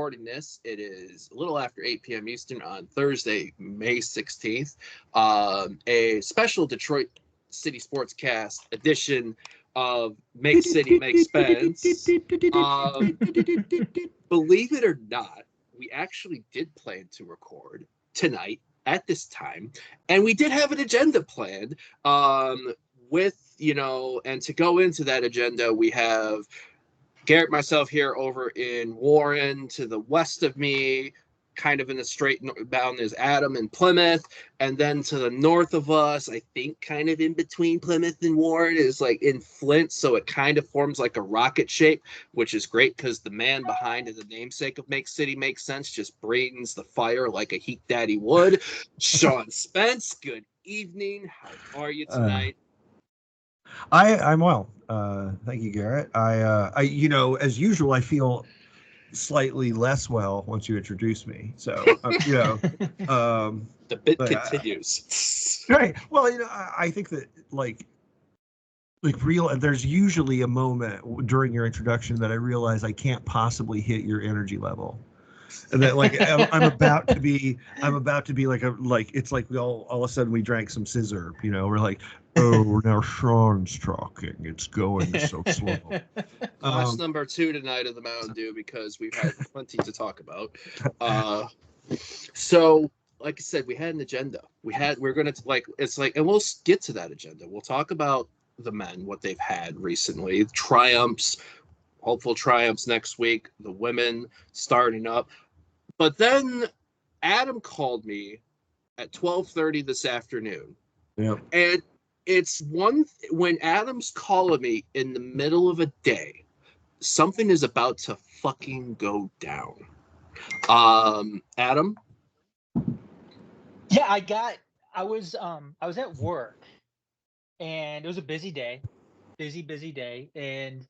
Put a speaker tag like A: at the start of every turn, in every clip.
A: recording this, it is a little after 8 p.m. Eastern on Thursday, May 16th. A special Detroit City Sportscast edition of City Make Spence. Believe it or not, we actually did plan to record tonight at this time, and we did have an agenda planned with, and to go into that agenda, we have Garret, myself here over in Warren. To the west of me, kind of in the straight bound, is Adam in Plymouth. And then to the north of us, I think kind of in between Plymouth and Warren, is like in Flint. So it kind of forms like a rocket shape, which is great because the man behind it, the namesake of Make City Make Sense, just brings the fire like a heat daddy would. Sean Spence, good evening. How are you tonight?
B: I'm well. Thank you, Garret. I as usual, I feel slightly less well once you introduce me. So,
A: the bit continues.
B: Right. Well, I think that like there's usually a moment during your introduction that I realize I can't possibly hit your energy level. And that I'm about to be it's like we all of a sudden we drank some scissor, we're like, oh, now Sean's talking, it's going so slow.
A: Glass number 2 tonight of the Mountain Dew, because we've had plenty to talk about. So like I said, we had an agenda. We're gonna and we'll get to that agenda. We'll talk about the men, what they've had recently, triumphs, hopeful triumphs next week, the women starting up. But then Adam called me at 12:30 this afternoon.
B: Yeah.
A: And it's when Adam's calling me in the middle of a day, something is about to fucking go down. Adam?
C: Yeah, I was at work, and it was a busy day, and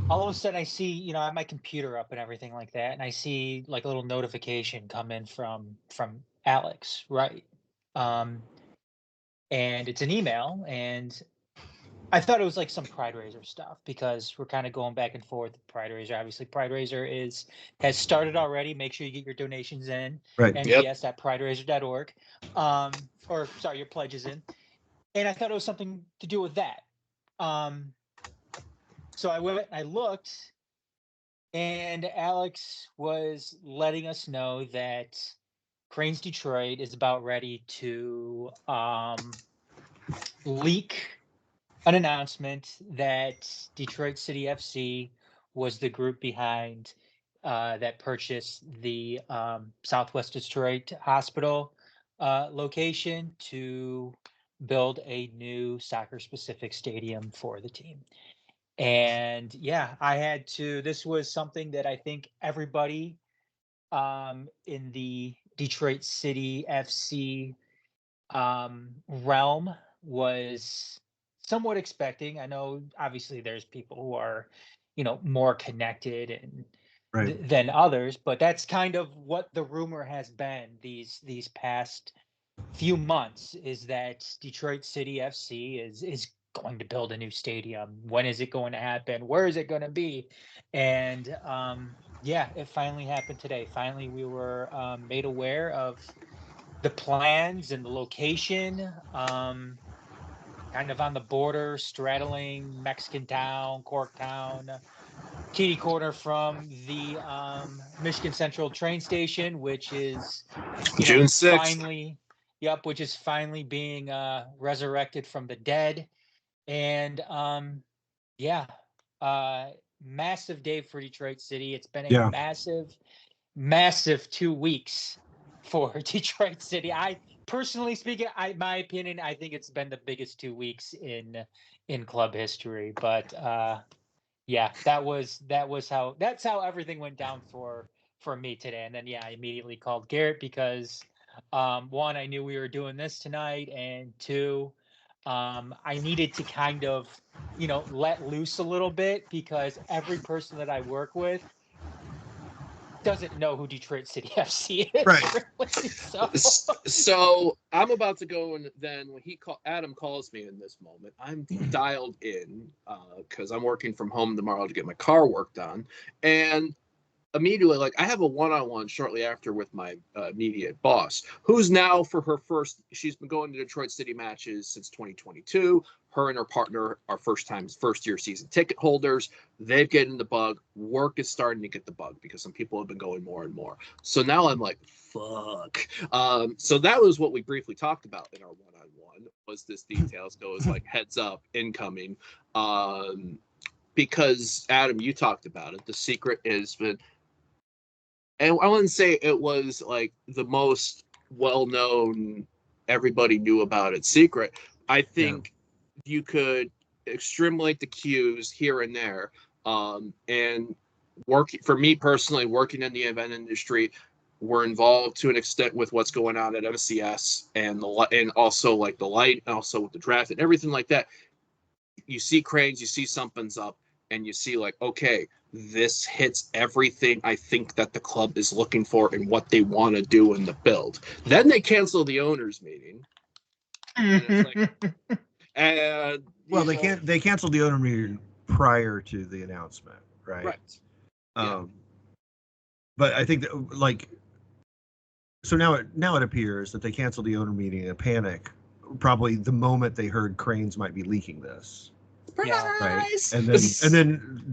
C: all of a sudden I see, I have my computer up and everything like that, and I see like a little notification come in from Alex, right? And it's an email, and I thought it was like some Pride Raiser stuff, because we're kind of going back and forth with Pride Raiser. Obviously, Pride Raiser has started already. Make sure you get your donations in.
B: Right.
C: NPS.prideraiser.org. Or sorry, your pledges in. And I thought it was something to do with that. So I went, I looked, and Alex was letting us know that Cranes Detroit is about ready to leak an announcement that Detroit City FC was the group behind that purchased the Southwest Detroit Hospital location to build a new soccer-specific stadium for the team. And yeah, this was something that I think everybody in the Detroit City FC realm was somewhat expecting. I know obviously there's people who are, more connected and than others, but that's kind of what the rumor has been these past few months, is that Detroit City FC is going to build a new stadium. When is it going to happen? Where is it going to be? And yeah, it finally happened today. Finally, we were made aware of the plans and the location, kind of on the border, straddling Mexican Town, Corktown, kitty corner from the Michigan Central train station, which is
A: June 6th.
C: which is finally being resurrected from the dead. And massive day for Detroit City. It's been a massive 2 weeks for Detroit City. I personally speaking, my opinion, I think it's been the biggest 2 weeks in club history. But that's how everything went down for me today. And then I immediately called Garret because one, I knew we were doing this tonight, and two, I needed to kind of let loose a little bit, because every person that I work with doesn't know who Detroit City FC is.
B: Right.
C: Really.
A: So I'm about to go, and then when Adam calls me in this moment, I'm dialed in because I'm working from home tomorrow to get my car work done. And immediately, like, I have a one-on-one shortly after with my immediate boss, who's now for her she's been going to Detroit City matches since 2022. Her and her partner are first-year season ticket holders. They've gotten the bug. Work is starting to get the bug because some people have been going more and more. So now I'm like, fuck. So that was what we briefly talked about in our one-on-one, was this details goes like heads up, incoming. Because Adam, you talked about it. The secret has been, and I wouldn't say it was like the most well-known, everybody knew about it secret. I think you could extrapolate the cues here and there. And for me personally, working in the event industry, we're involved to an extent with what's going on at MCS and also like the light, and also with the draft and everything like that. You see cranes, you see something's up, and you see like, okay, this hits everything I think that the club is looking for and what they want to do in the build. Then they cancel the owners meeting. And it's like, and
B: they canceled the owner meeting prior to the announcement, right?
A: Right.
B: But I think that, like, so now it appears that they canceled the owner meeting in a panic, probably the moment they heard cranes might be leaking this.
A: Yeah.
B: Right. And then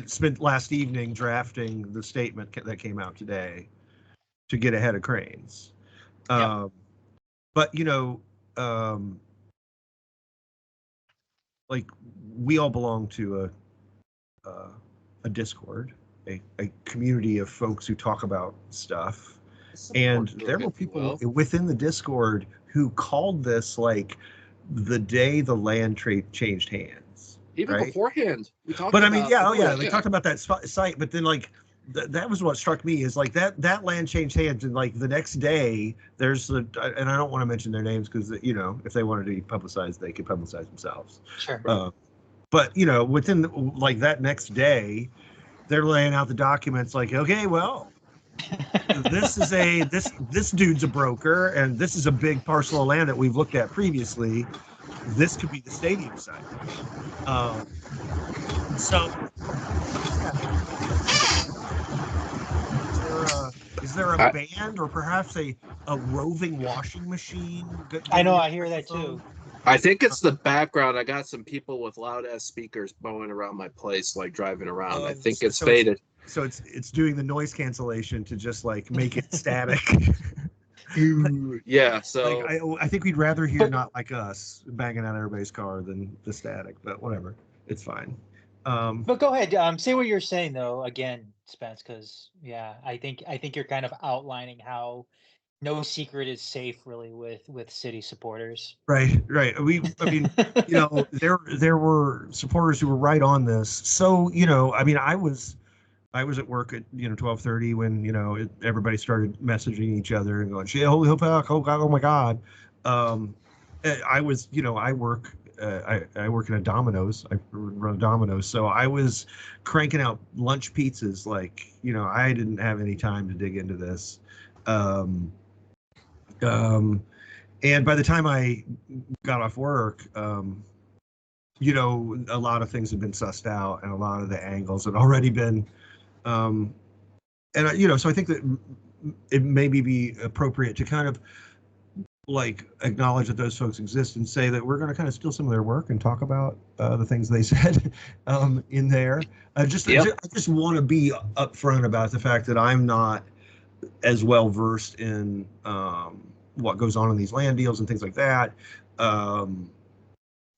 B: spent last evening drafting the statement that came out today to get ahead of cranes. But like, we all belong to a Discord, a community of folks who talk about stuff, and there were people within the Discord who called this like the day the land trade changed hands.
A: Even beforehand, we talked.
B: But I mean, they talked about that site. But then, like, that was what struck me, is like that land changed hands, and like the next day, there's and I don't want to mention their names because if they wanted to be publicized, they could publicize themselves.
C: Sure.
B: But within like that next day, they're laying out the documents. Like, okay, well, this dude's a broker, and this is a big parcel of land that we've looked at previously. This could be the stadium site. Is there a band or perhaps a roving washing machine?
C: I know, I hear that too.
A: I think it's the background. I got some people with loud ass speakers blowing around my place, like driving around. I think it's faded.
B: So it's doing the noise cancellation to just like make it static.
A: Yeah, so
B: like, I think we'd rather hear not like us banging on everybody's car than the static, but whatever, it's fine.
C: But go ahead, say what you're saying though again, Spence, because I think you're kind of outlining how no secret is safe really with City supporters.
B: Right. I mean, there were supporters who were right on this. So I mean, I was at work at 12:30 when everybody started messaging each other and going, "Shit, holy fuck, oh god, oh my god." I was I work in a Domino's. I run a Domino's, so I was cranking out lunch pizzas. Like I didn't have any time to dig into this. And by the time I got off work, a lot of things had been sussed out, and a lot of the angles had already been. So I think that it maybe be appropriate to kind of like acknowledge that those folks exist and say that we're going to kind of steal some of their work and talk about the things they said in there. I just want to be upfront about the fact that I'm not as well versed in what goes on in these land deals and things like that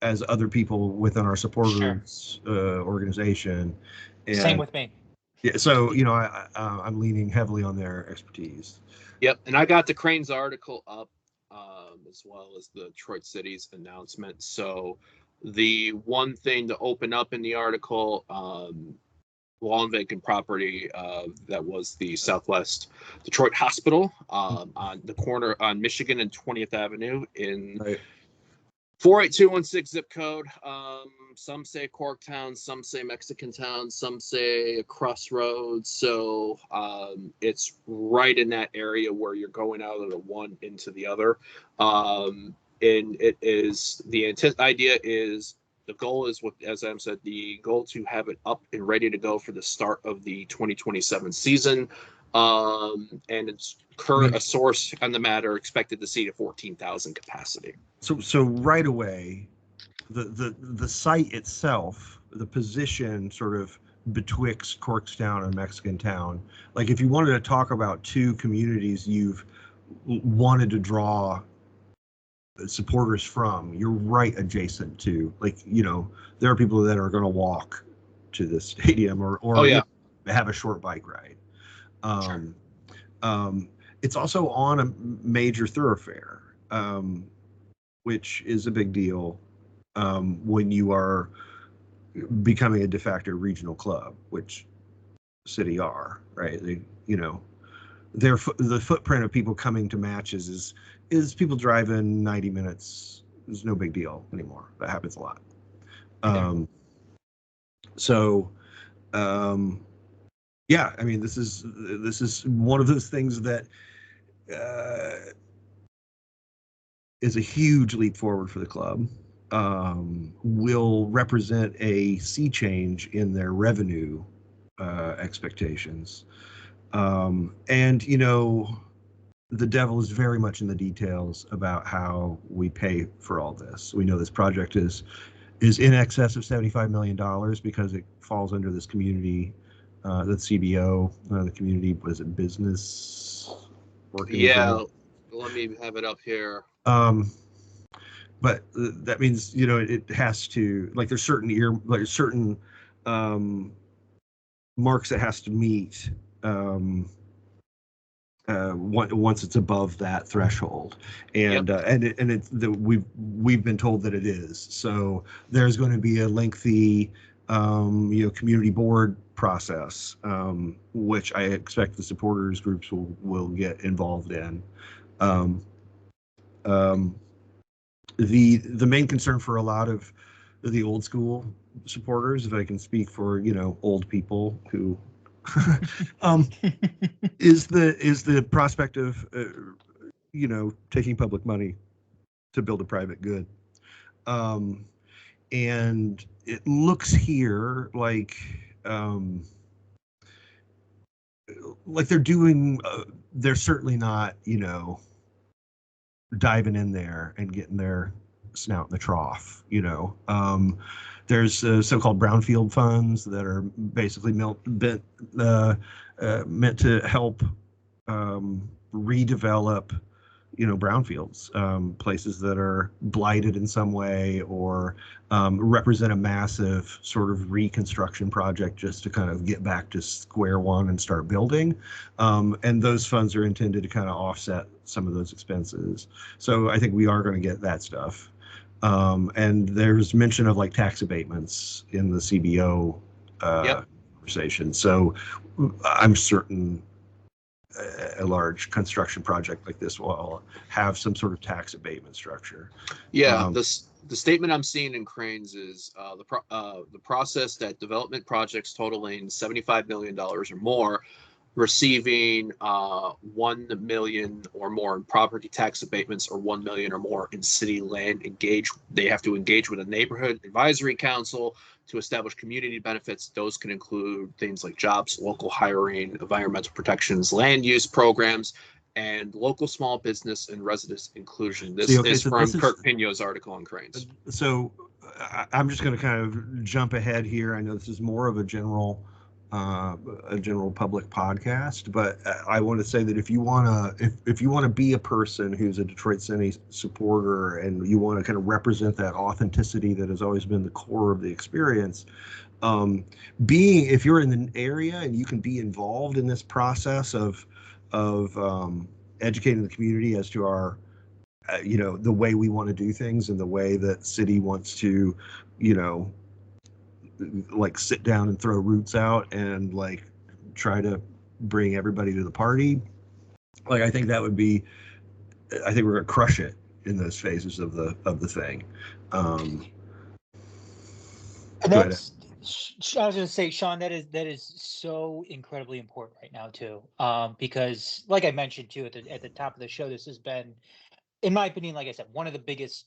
B: as other people within our supporters organization. And,
C: same with me.
B: Yeah, so I'm leaning heavily on their expertise.
A: Yep, and I got the Cranes article up as well as the Detroit City's announcement. So the one thing to open up in the article, long vacant property that was the Southwest Detroit Hospital on the corner on Michigan and 20th Avenue in 48216 zip code. Some say Corktown, some say Mexican Town, some say Crossroads. So it's right in that area where you're going out of the one into the other. And it is the idea is the goal is, what, as Em said, the goal to have it up and ready to go for the start of the 2027 season. And it's a source on the matter expected to see a 14,000 capacity.
B: So right away, the site itself, the position sort of betwixt Corktown and Mexican Town. Like, if you wanted to talk about two communities you've wanted to draw supporters from, you're right adjacent to, like, you know, there are people that are going to walk to the stadium or have a short bike ride. It's also on a major thoroughfare, which is a big deal when you are becoming a de facto regional club, which City are, right? They, you know, the footprint of people coming to matches is people driving 90 minutes. Is no big deal anymore. That happens a lot. Yeah, I mean, this is one of those things that is a huge leap forward for the club. Will represent a sea change in their revenue expectations. And, you know, the devil is very much in the details about how we pay for all this. We know this project is in excess of $75 million because it falls under this community, the CBO, the community, was it business?
A: Yeah, let me have it up here.
B: But that means, you know, it has to, like, there's certain marks it has to meet once it's above that threshold, and we've been told that it is. So there's going to be a lengthy community board process, which I expect the supporters groups will get involved in. The main concern for a lot of the old school supporters, if I can speak for, you know, old people who is the prospect of taking public money to build a private good. And it looks here like they're doing they're certainly not, you know, diving in there and getting their snout in the trough, you know. There's so-called brownfield funds that are basically meant to help redevelop, you know, brownfields, places that are blighted in some way, or represent a massive sort of reconstruction project just to kind of get back to square one and start building. And those funds are intended to kind of offset some of those expenses. So I think we are going to get that stuff. And there's mention of like tax abatements in the CBO conversation. So I'm certain a large construction project like this will have some sort of tax abatement structure.
A: Yeah, the statement I'm seeing in Cranes is the process that development projects totaling $75 million or more receiving $1 million or more in property tax abatements or $1 million or more in city land they have to engage with a neighborhood advisory council to establish community benefits. Those can include things like jobs, local hiring, environmental protections, land use programs, and local small business and resident inclusion. This is from Kirk Pino's article on Cranes.
B: So I'm just going to kind of jump ahead here. I know this is more of a general public podcast, but I want to say that if you want to be a person who's a Detroit City supporter and you want to kind of represent that authenticity that has always been the core of the experience, if you're in the area and you can be involved in this process of educating the community as to our the way we want to do things and the way that City wants to, you know, like sit down and throw roots out and like try to bring everybody to the party. Like, I think we're gonna crush it in those phases of the thing.
C: And that's, I was gonna say, Sean, that is so incredibly important right now too, because like I mentioned too at the top of the show, this has been, in my opinion, like I said, one of the biggest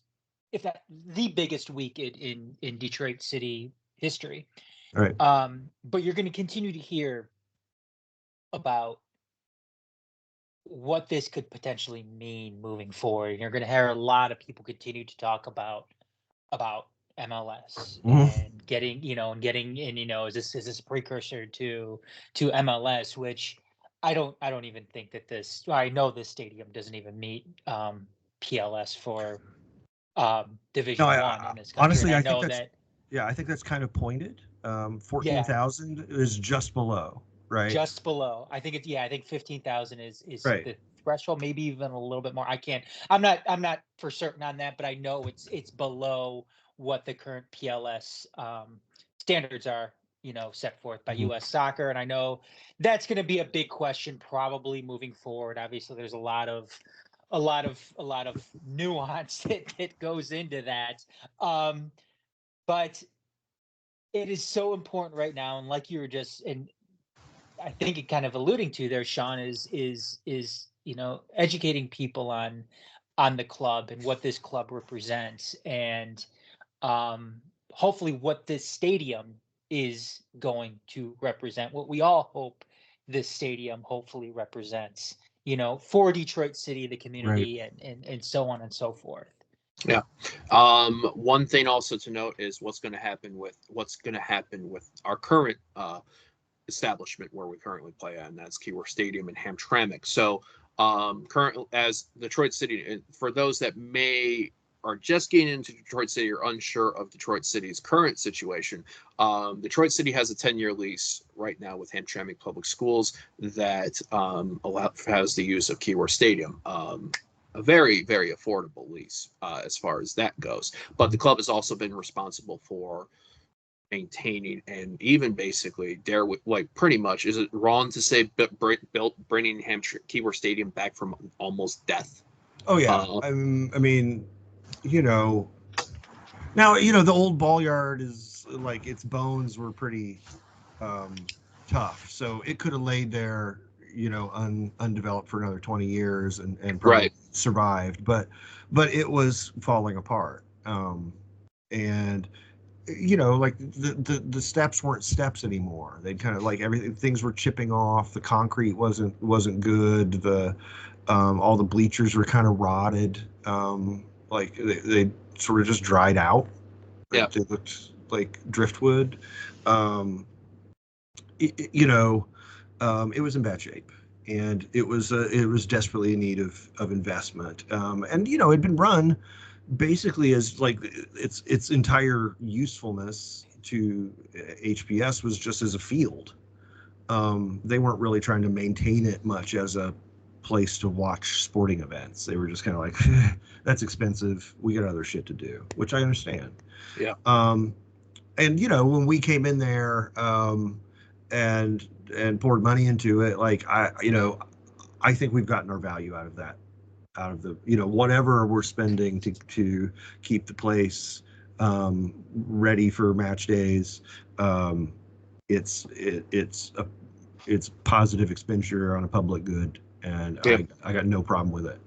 C: if that the biggest week in Detroit City history.
B: Right.
C: But you're going to continue to hear about what this could potentially mean moving forward. And you're going to hear a lot of people continue to talk about MLS and getting, is this a precursor to MLS, which I don't even think that I know this stadium doesn't even meet PLS for Division
B: No,
C: One in this country.
B: honestly,
C: And
B: I think I think that's kind of pointed. 14,000 is just below, right?
C: Just below. I think I think 15,000 is
B: right.
C: the threshold, maybe even a little bit more. I'm not for certain on that, but I know it's below what the current PLS standards are, set forth by US Soccer. And I know that's going to be a big question probably moving forward. Obviously, there's a lot of nuance that goes into that. But it is so important right now, and like you were just, and I think it kind of alluding to there, Sean, is educating people on the club and what this club represents, and hopefully what this stadium is going to represent, what we all hope this stadium hopefully represents, for Detroit City, the community, right, and so on and so forth.
A: Yeah. One thing also to note is what's going to happen with our current establishment where we currently play at, and that's Keyworth Stadium in Hamtramck. So currently, as Detroit City, for those that are just getting into Detroit City or unsure of Detroit City's current situation, Detroit City has a 10-year lease right now with Hamtramck Public Schools that has the use of Keyworth Stadium. A very, very affordable lease as far as that goes. But the club has also been responsible for maintaining and even basically pretty much, is it wrong to say bringing Keyworth Stadium back from almost death?
B: Oh yeah. I mean, now the old ball yard is like, its bones were pretty tough, so it could have laid there undeveloped for another 20 years and probably
A: right.
B: survived, but it was falling apart. And like the steps weren't steps anymore. They'd kind of like things were chipping off. The concrete wasn't good. The all the bleachers were kind of rotted. Like they sort of just dried out.
A: Yeah.
B: They looked like driftwood. It was in bad shape, and it was desperately in need of investment. And it had been run basically as like its entire usefulness to HPS was just as a field. They weren't really trying to maintain it much as a place to watch sporting events. They were just kind of like, that's expensive. We got other shit to do, which I understand.
A: Yeah.
B: And when we came in there and poured money into it, like I think we've gotten our value out of that, out of the whatever we're spending to keep the place ready for match days. It's positive expenditure on a public good, and yeah. I got no problem with it.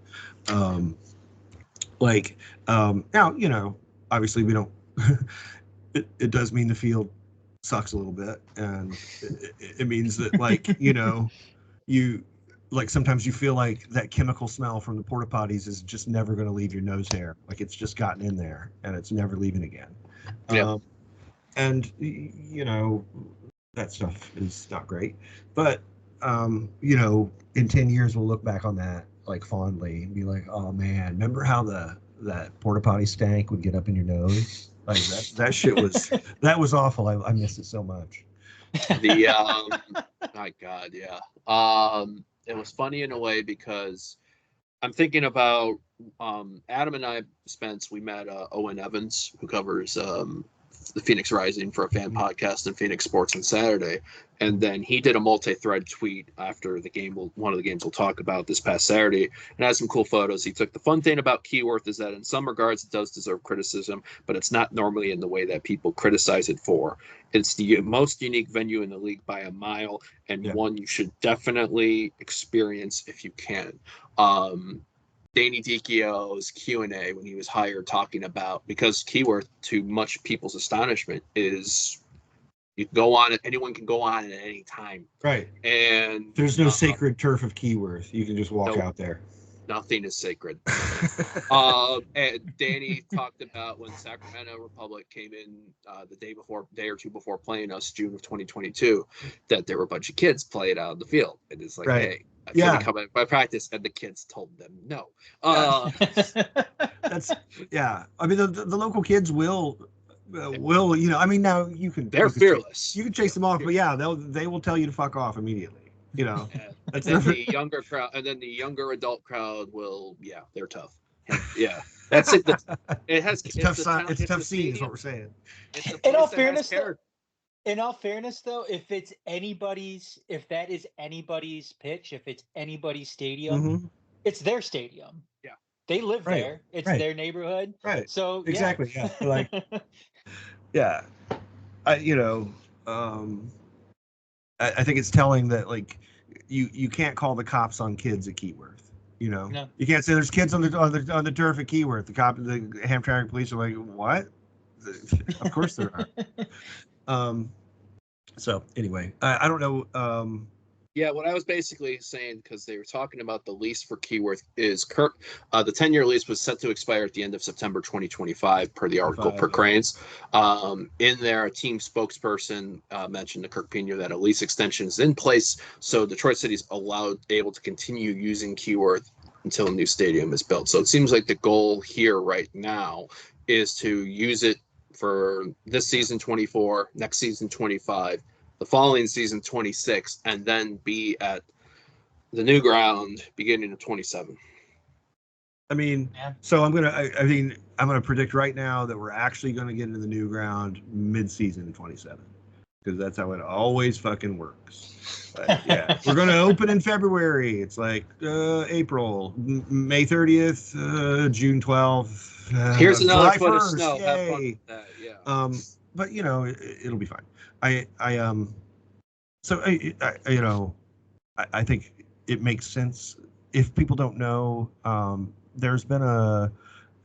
B: Now obviously we don't. It does mean the field sucks a little bit, and it means that you sometimes you feel like that chemical smell from the porta potties is just never going to leave your nose hair. Like it's just gotten in there and it's never leaving again.
A: Yeah.
B: And that stuff is not great, but in 10 years we'll look back on that like fondly and be like, oh man, remember how that porta potty stank would get up in your nose? Like that shit was awful. I miss it so much.
A: My God, yeah. It was funny in a way because I'm thinking about Adam and I, Spence, we met Owen Evans, who covers the Phoenix Rising for a fan podcast and Phoenix Sports on Saturday. And then he did a multi-thread tweet after the game, one of the games we'll talk about this past Saturday, and has some cool photos. He took the fun thing about Keyworth is that in some regards it does deserve criticism, but it's not normally in the way that people criticize it for. It's the most unique venue in the league by a mile, and one you should definitely experience if you can. Danny Dicchio's Q&A when he was hired, talking about, because Keyworth, to much people's astonishment, is you can go on it. Anyone can go on at any time.
B: Right.
A: And
B: there's no sacred turf of Keyworth. You can just walk out there.
A: Nothing is sacred. And Danny talked about when Sacramento Republic came in the day or two before playing us, June of 2022, that there were a bunch of kids playing out on the field. And it's like, hey, can you come in by practice? And the kids told them no.
B: That's I mean, the local kids will, I mean, now
A: they're fearless.
B: You can chase them off, but they will tell you to fuck off immediately. That's
A: and then the younger crowd, and then the younger adult crowd will, they're tough. Yeah, that's it. It's
B: a tough scene, is what we're saying.
C: In all fairness, though, if that is anybody's pitch, if it's anybody's stadium, it's their stadium.
A: Yeah,
C: they live there. It's their neighborhood.
B: Right.
C: So
B: exactly. Yeah. Like, I think it's telling that, like, you can't call the cops on kids at Keyworth. No. You can't say there's kids on the turf at Keyworth. The Hamtramck police are like, what? Of course there are. So anyway, I don't know.
A: What I was basically saying, because they were talking about the lease for Keyworth, is the 10-year lease was set to expire at the end of September 2025, per the article per Cranes. In there, a team spokesperson mentioned to Kirk Pino that a lease extension is in place, so Detroit City is able to continue using Keyworth until a new stadium is built. So it seems like the goal here right now is to use it for this season 24, next season 25, the following season 26, and then be at the new ground beginning of 27.
B: I mean, so I'm gonna predict right now that we're actually gonna get into the new ground mid-season in 27, because that's how it always fucking works. But, we're gonna open in February. It's like April, May 30th, June 12th.
A: Here's another
B: July
A: foot
B: 1st,
A: of snow.
B: Yay.
A: Have fun with that. Yeah.
B: But it'll be fine. I think it makes sense. If people don't know, there's been a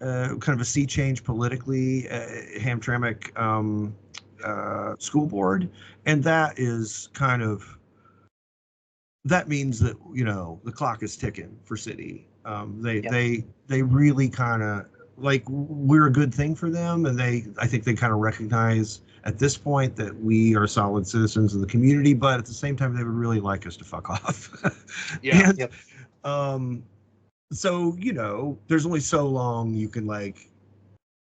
B: kind of a sea change politically, Hamtramck school board, and that means that the clock is ticking for City. They really kind of, like, we're a good thing for them, and I think they kind of recognize at this point that we are solid citizens of the community, but at the same time they would really like us to fuck off. So there's only so long you can, like,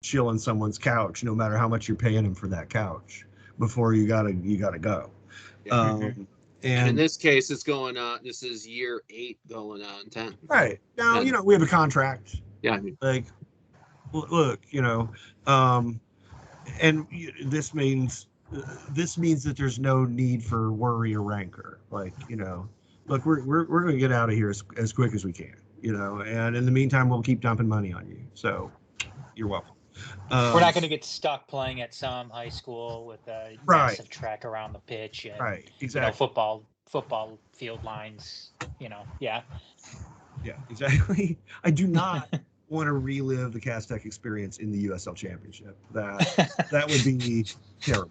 B: chill on someone's couch, no matter how much you're paying them for that couch, before you gotta go.
A: And in this case, it's going on. This is year 8 going on 10.
B: Right now, we have a contract.
A: Yeah, I mean,
B: like, look, and this means that there's no need for worry or rancor. Like, look, we're going to get out of here as quick as we can, and in the meantime, we'll keep dumping money on you. So you're welcome.
C: We're not going to get stuck playing at some high school with a massive track around the pitch and
B: exactly.
C: Football field lines. Yeah,
B: exactly. I do not want to relive the Castech experience in the USL Championship. That would be terrible.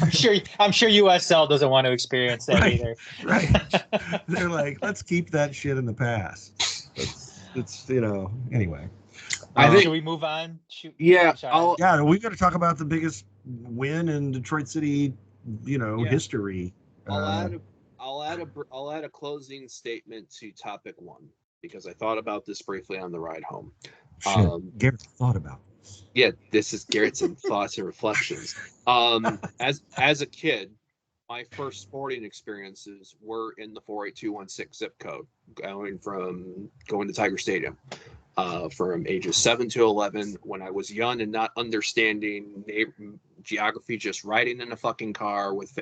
C: I'm sure USL doesn't want to experience that either.
B: Right. They're like, let's keep that shit in the past. It's anyway.
A: I think,
C: should we move on?
B: We got to talk about the biggest win in Detroit City, history.
A: I'll add a closing statement to topic 1, because I thought about this briefly on the ride home.
B: Garret thought about this.
A: Yeah, this is Garrett's thoughts and reflections. As a kid, my first sporting experiences were in the 48216 zip code, going to Tiger Stadium. From ages 7 to 11, when I was young and not understanding geography, just riding in a fucking car with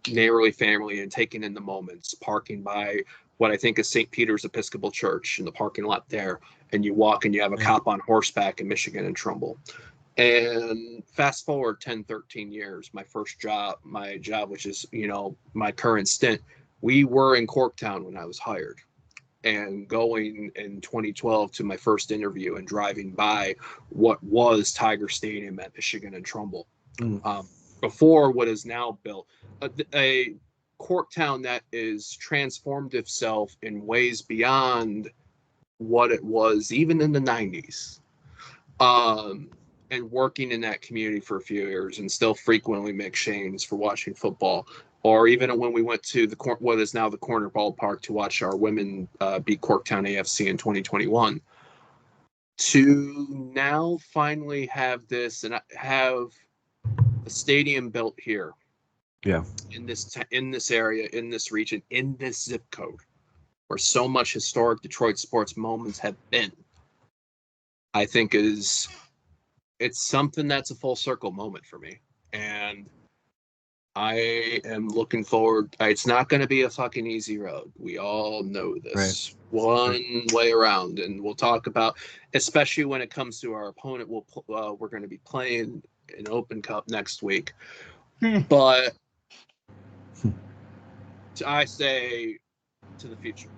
A: neighborly family and taking in the moments, parking by what I think is St. Peter's Episcopal Church in the parking lot there, and you walk and you have a cop on horseback in Michigan and Trumbull. And fast forward 10, 13 years, my job, which is my current stint, we were in Corktown when I was hired. and going in 2012 to my first interview and driving by what was Tiger Stadium at Michigan and Trumbull, before what is now built, a Corktown that is transformed itself in ways beyond what it was even in the 90s. And working in that community for a few years and still frequently make Shane's for watching football. Or even when we went to what is now the Corner Ballpark to watch our women beat Corktown AFC in 2021. To now finally have this and have a stadium built here.
B: Yeah.
A: In this area, in this region, in this zip code, where so much historic Detroit sports moments have been, I think it's something that's a full circle moment for me. And I am looking forward. It's not going to be a fucking easy road. We all know this. Right. One way around, and we'll talk about, especially when it comes to our opponent. We're going to be playing an Open Cup next week, but I say to the future.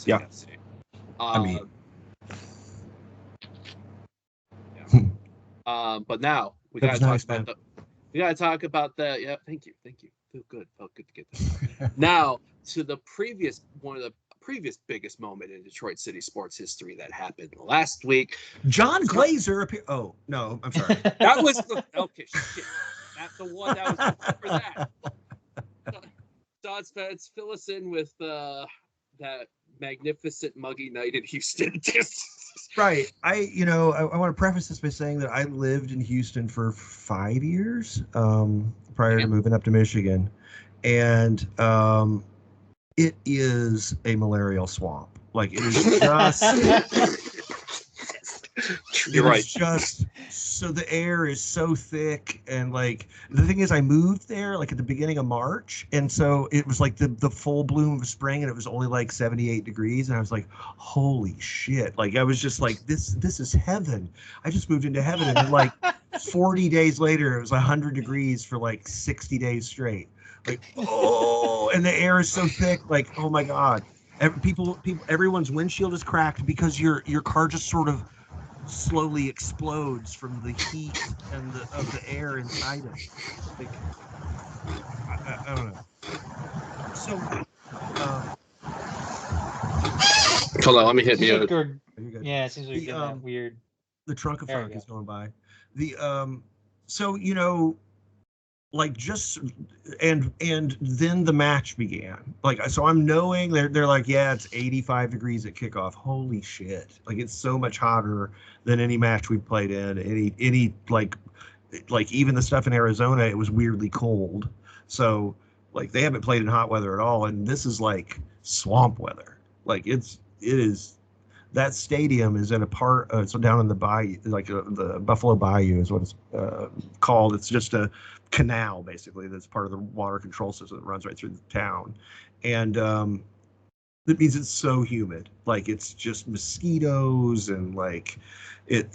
B: Yeah.
A: I mean. Yeah. But now we got to talk about the. We got to talk about the. Yeah, thank you. Feel good. Felt good to get that. Now to one of the previous biggest moment in Detroit City sports history that happened last week.
B: John Glazer appeared. Oh no, I'm sorry.
A: That was okay. Shit. That's the one that was before that. Sean Spence, fill us in with that magnificent muggy night in Houston.
B: Right. I want to preface this by saying that I lived in Houston for 5 years prior to moving up to Michigan. And it is a malarial swamp. Like, it is just...
A: You're right.
B: Just so the air is so thick, and like the thing is, I moved there like at the beginning of March, and so it was like the full bloom of spring, and it was only like 78 degrees, and I was like, holy shit! Like I was just like, this is heaven. I just moved into heaven, and then like 40 days later, it was 100 degrees for like 60 days straight. Like, oh, and the air is so thick, like, oh my god. Everyone's windshield is cracked because your car just sort of slowly explodes from the heat and of the air inside it. Like, I don't know. So,
A: hold on, let me hit me.
C: Yeah, it seems like that weird.
B: The trunk of funk is going by. So like just and then the match began. Like, so I'm knowing they're like, yeah, it's 85 degrees at kickoff. Holy shit! Like, it's so much hotter than any match we've played in. Any like even the stuff in Arizona, it was weirdly cold. So like they haven't played in hot weather at all, and this is like swamp weather. Like it is. That stadium is in a part. It's down in the bayou, like the Buffalo Bayou is what it's called. It's just a canal basically that's part of the water control system that runs right through the town, and that means it's so humid. Like it's just mosquitoes and like it.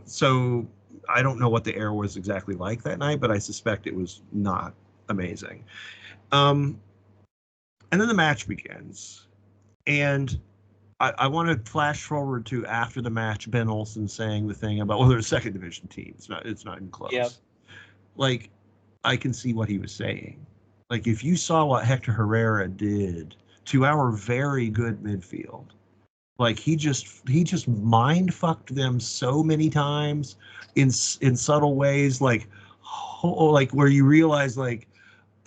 B: So I don't know what the air was exactly like that night, but I suspect it was not amazing. And then the match begins, and I want to flash forward to after the match, Ben Olsen saying the thing about, well, they're a second division team. It's not even close. Yep. Like, I can see what he was saying. Like, if you saw what Hector Herrera did to our very good midfield, like he just mind fucked them so many times in subtle ways, like where you realize like,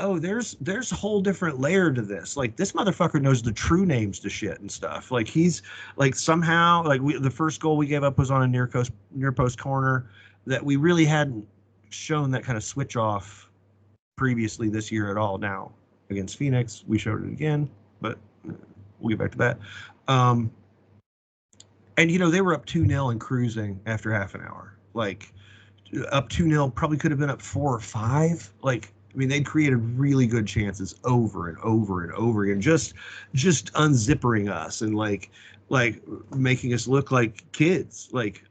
B: oh, there's a whole different layer to this. Like, this motherfucker knows the true names to shit and stuff. Like, he's like somehow like the first goal we gave up was on a near post corner that we really hadn't shown that kind of switch off previously this year at all. Now against Phoenix, we showed it again, but we'll get back to that. And they were up 2-0 and cruising after half an hour. Like, up 2-0, probably could have been up 4 or 5. Like, I mean, they'd created really good chances over and over and over again, just unzippering us and like making us look like kids. Like,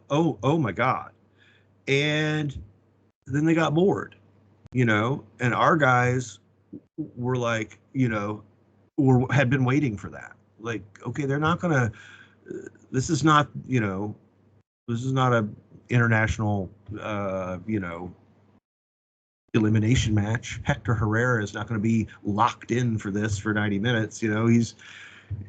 B: oh my God. And then they got bored, and our guys were like, had been waiting for that. like, okay, they're not gonna. This is not, this is not a international, elimination match. Hector Herrera is not going to be locked in for this for 90 minutes.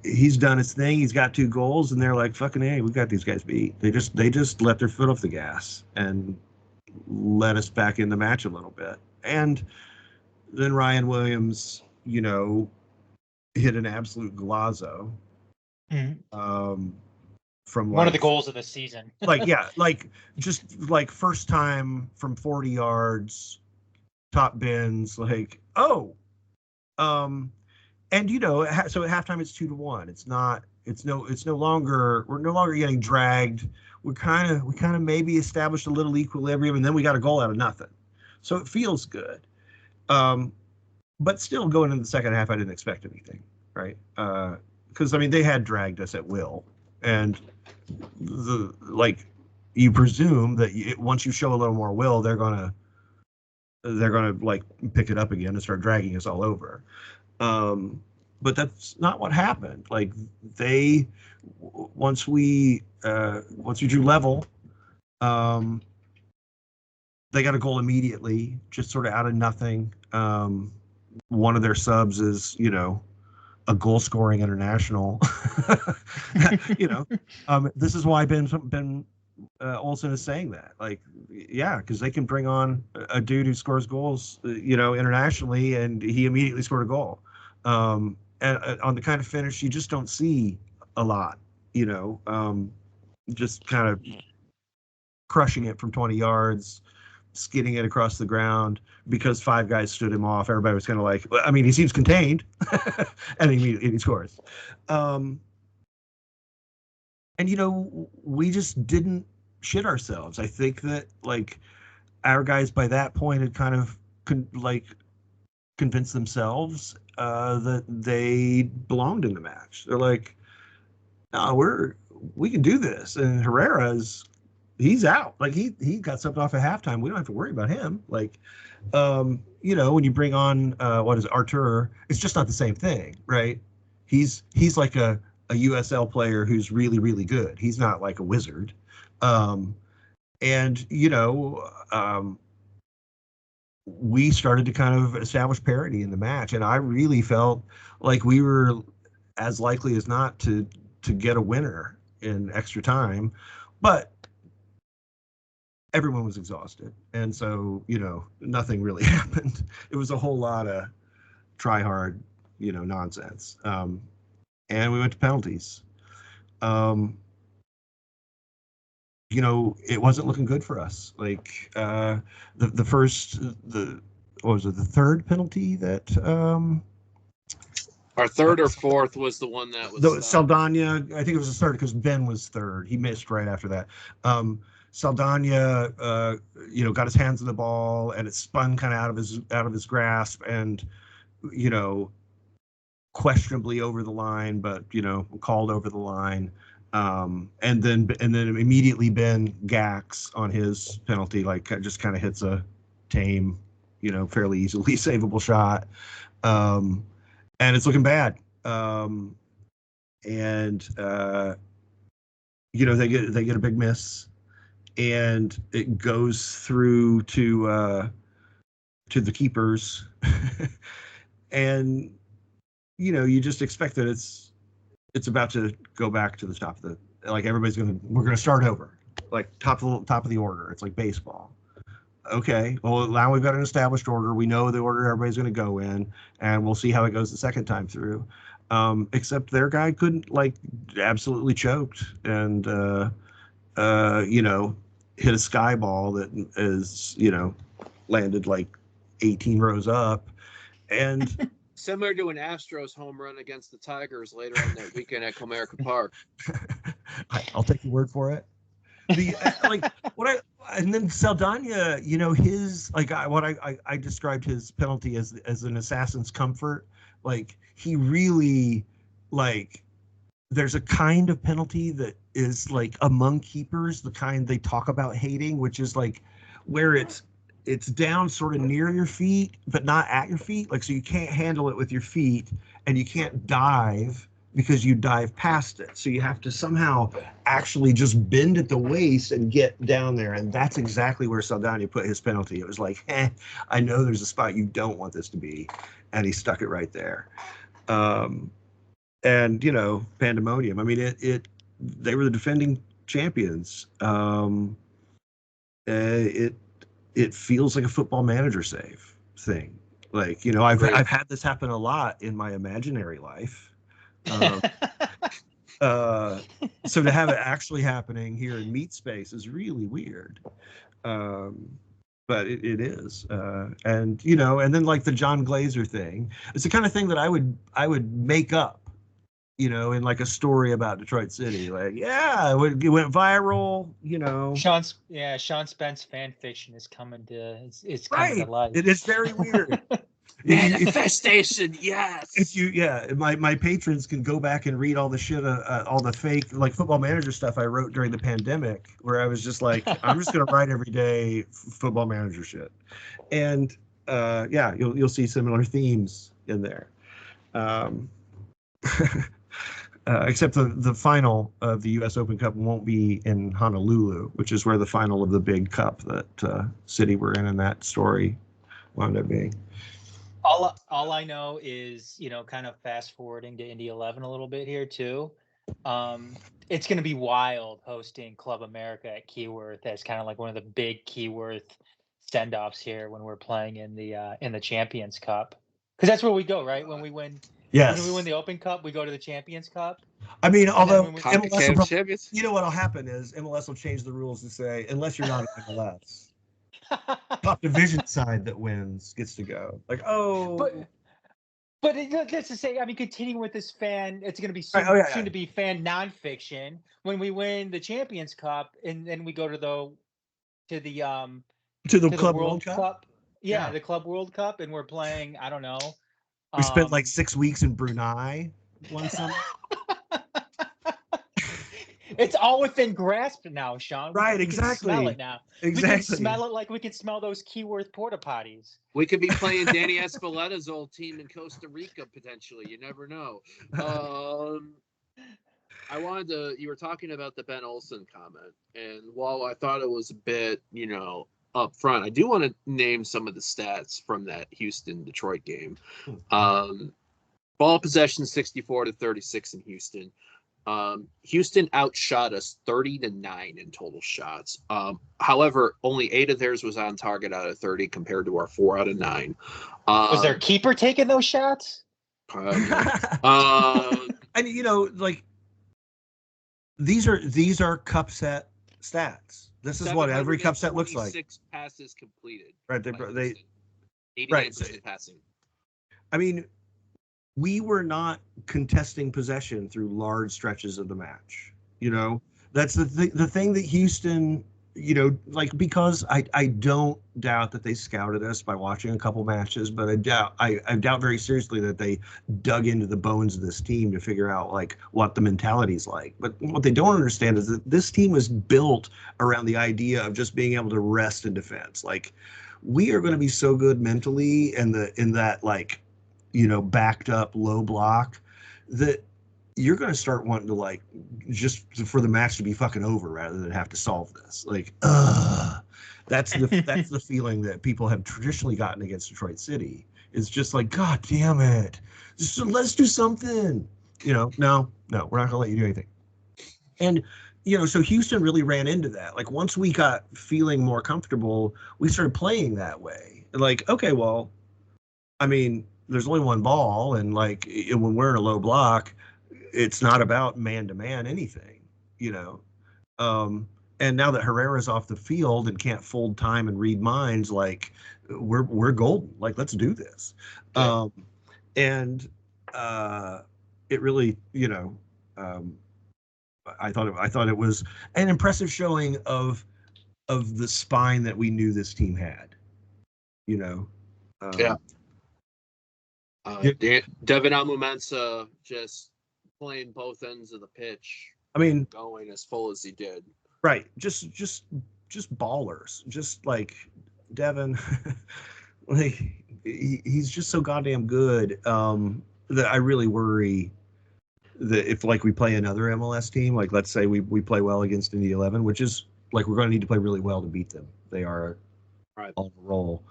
B: He's done his thing. He's got 2 goals, and they're like, fucking hey, we got these guys beat. They just let their foot off the gas and let us back in the match a little bit. And then Ryan Williams, hit an absolute golazo. From
C: one of the goals of the season.
B: just first time from 40 yards, top bins, and so at halftime it's 2-1. It's no longer, we're no longer getting dragged. We kind of maybe established a little equilibrium, and then we got a goal out of nothing. So it feels good. But still, going into the second half, I didn't expect anything, right? Because they had dragged us at will, and you presume that once you show a little more will, they're gonna pick it up again and start dragging us all over. But that's not what happened. Once we drew level, they got a goal immediately, just sort of out of nothing. One of their subs is, a goal-scoring international. This is why Ben Olsen is saying that. Because they can bring on a dude who scores goals, internationally, and he immediately scored a goal. And on the kind of finish you just don't see a lot, just kind of crushing it from 20 yards, skidding it across the ground because 5 guys stood him off. Everybody was kind of like, he seems contained, and he scores. And we just didn't shit ourselves. I think that our guys by that point had kind of convinced themselves that they belonged in the match. They're like, no, we can do this. And he's out. He got subbed off at halftime. We don't have to worry about him. When you bring on Artur, it's just not the same thing, right? He's like a USL player who's really, really good. He's not like a wizard. We started to kind of establish parity in the match, and I really felt like we were as likely as not to get a winner in extra time, but everyone was exhausted, and so nothing really happened. It was a whole lot of try hard nonsense, and we went to penalties. It wasn't looking good for us. The third penalty that
A: our third or fourth was the one that was
B: Saldana. I think it was the third because Ben was third. He missed right after that. Saldana, got his hands on the ball, and it spun kind of out of his grasp, and questionably over the line, but called over the line. And then immediately Ben Gax on his penalty, just kind of hits a tame, fairly easily savable shot, and it's looking bad. They get a big miss, and it goes through to the keepers, and you just expect that it's about to go back to the top of the, we're gonna start over, top of the order. It's like baseball. Okay, well, now we've got an established order. We know the order everybody's gonna go in, and we'll see how it goes the second time through. Except their guy couldn't, absolutely choked, and hit a sky ball that is, landed 18 rows up, and
A: similar to an Astros home run against the Tigers later on that weekend at Comerica Park.
B: I'll take your word for it. And then Saldana, his I described his penalty as an assassin's comfort. He really there's a kind of penalty that is among keepers, the kind they talk about hating, which is where it's down sort of near your feet, but not at your feet. So you can't handle it with your feet, and you can't dive because you dive past it. So you have to somehow actually just bend at the waist and get down there. And that's exactly where Saldana put his penalty. It was like, I know there's a spot you don't want this to be. And he stuck it right there. And, you know, pandemonium. I mean, they were the defending champions. It feels like a Football Manager save thing. Like, you know, I've had this happen a lot in my imaginary life. So to have it actually happening here in Meat Space is really weird. But it is. And, you know, and then like the John Glazer thing, it's the kind of thing that I would make up, you know, in like a story about Detroit City. Like, yeah, it went viral, you know. Sean
C: Spence fan fiction is coming to
B: coming
C: to life.
B: It is very weird.
A: Manifestation, yes.
B: If my patrons can go back and read all the shit, all the fake like Football Manager stuff I wrote during the pandemic, where I was just like, I'm just gonna write every day Football Manager shit, and you'll see similar themes in there. Except the final of the U.S. Open Cup won't be in Honolulu, which is where the final of the big cup that City were in that story wound up being.
C: All I know is, you know, kind of fast forwarding to Indy 11 a little bit here too. It's going to be wild hosting Club America at Keyworth as kind of like one of the big Keyworth send-offs here when we're playing in the Champions Cup, because that's where we go, right? When we win.
B: Yes.
C: When we win the Open Cup, we go to the Champions Cup.
B: I mean, although
A: MLS
B: you know what'll happen is MLS will change the rules to say, unless you're not in MLS, top division side that wins gets to go. Like,
C: but that's to say, I mean, continuing with this it's going to be soon, soon to be fan nonfiction. When we win the Champions Cup, and then we go to the
B: Club World Cup.
C: Yeah, the Club World Cup, and we're playing. I don't know.
B: We spent like 6 weeks in Brunei one summer.
C: It's all within grasp now, Sean.
B: Right, exactly.
C: We can smell it now.
B: Exactly.
C: We can smell it like we can smell those Keyworth porta potties.
A: We could be playing Danny Espeleta's old team in Costa Rica potentially. You never know. You were talking about the Ben Olsen comment, and while I thought it was a bit, you know, up front, I do want to name some of the stats from that Houston-Detroit game. Ball possession 64-36 in Houston. Houston outshot us 30-9 in total shots. However, only 8 of theirs was on target out of 30 compared to our 4 out of 9.
C: Was their keeper taking those shots?
B: And you know, like these are cup set stats. This is what every cup set looks like.
A: 6 passes completed.
B: Right. They
A: 89% passing.
B: I mean, we were not contesting possession through large stretches of the match. You know, that's the thing that Houston, you know, like, because I don't doubt that they scouted us by watching a couple matches, but I doubt very seriously that they dug into the bones of this team to figure out like what the mentality's like. But what they don't understand is that this team was built around the idea of just being able to rest in defense. Like, we are going to be so good mentally in that like, you know, backed up low block that you're going to start wanting to like just for the match to be fucking over rather than have to solve this. Like, that's the feeling that people have traditionally gotten against Detroit City. It's just like, God damn it, let's do something. You know, no, we're not going to let you do anything. And you know, so Houston really ran into that. Like, once we got feeling more comfortable, we started playing that way. Like, okay, well, I mean, there's only one ball, and like when we're in a low block, it's not about man-to-man anything, you know. And now that Herrera's off the field and can't fold time and read minds, like we're golden. Like, let's do this. And it really, you know, I thought it was an impressive showing of the spine that we knew this team had, you know.
A: Devin Amumensa just playing both ends of the pitch.
B: I mean,
A: going as full as he did.
B: Right. Just ballers. Just like Devin, like he's just so goddamn good that I really worry if like we play another MLS team, like let's say we play well against Indy 11, which is like we're going to need to play really well to beat them. They are
A: Right.
B: on the roll.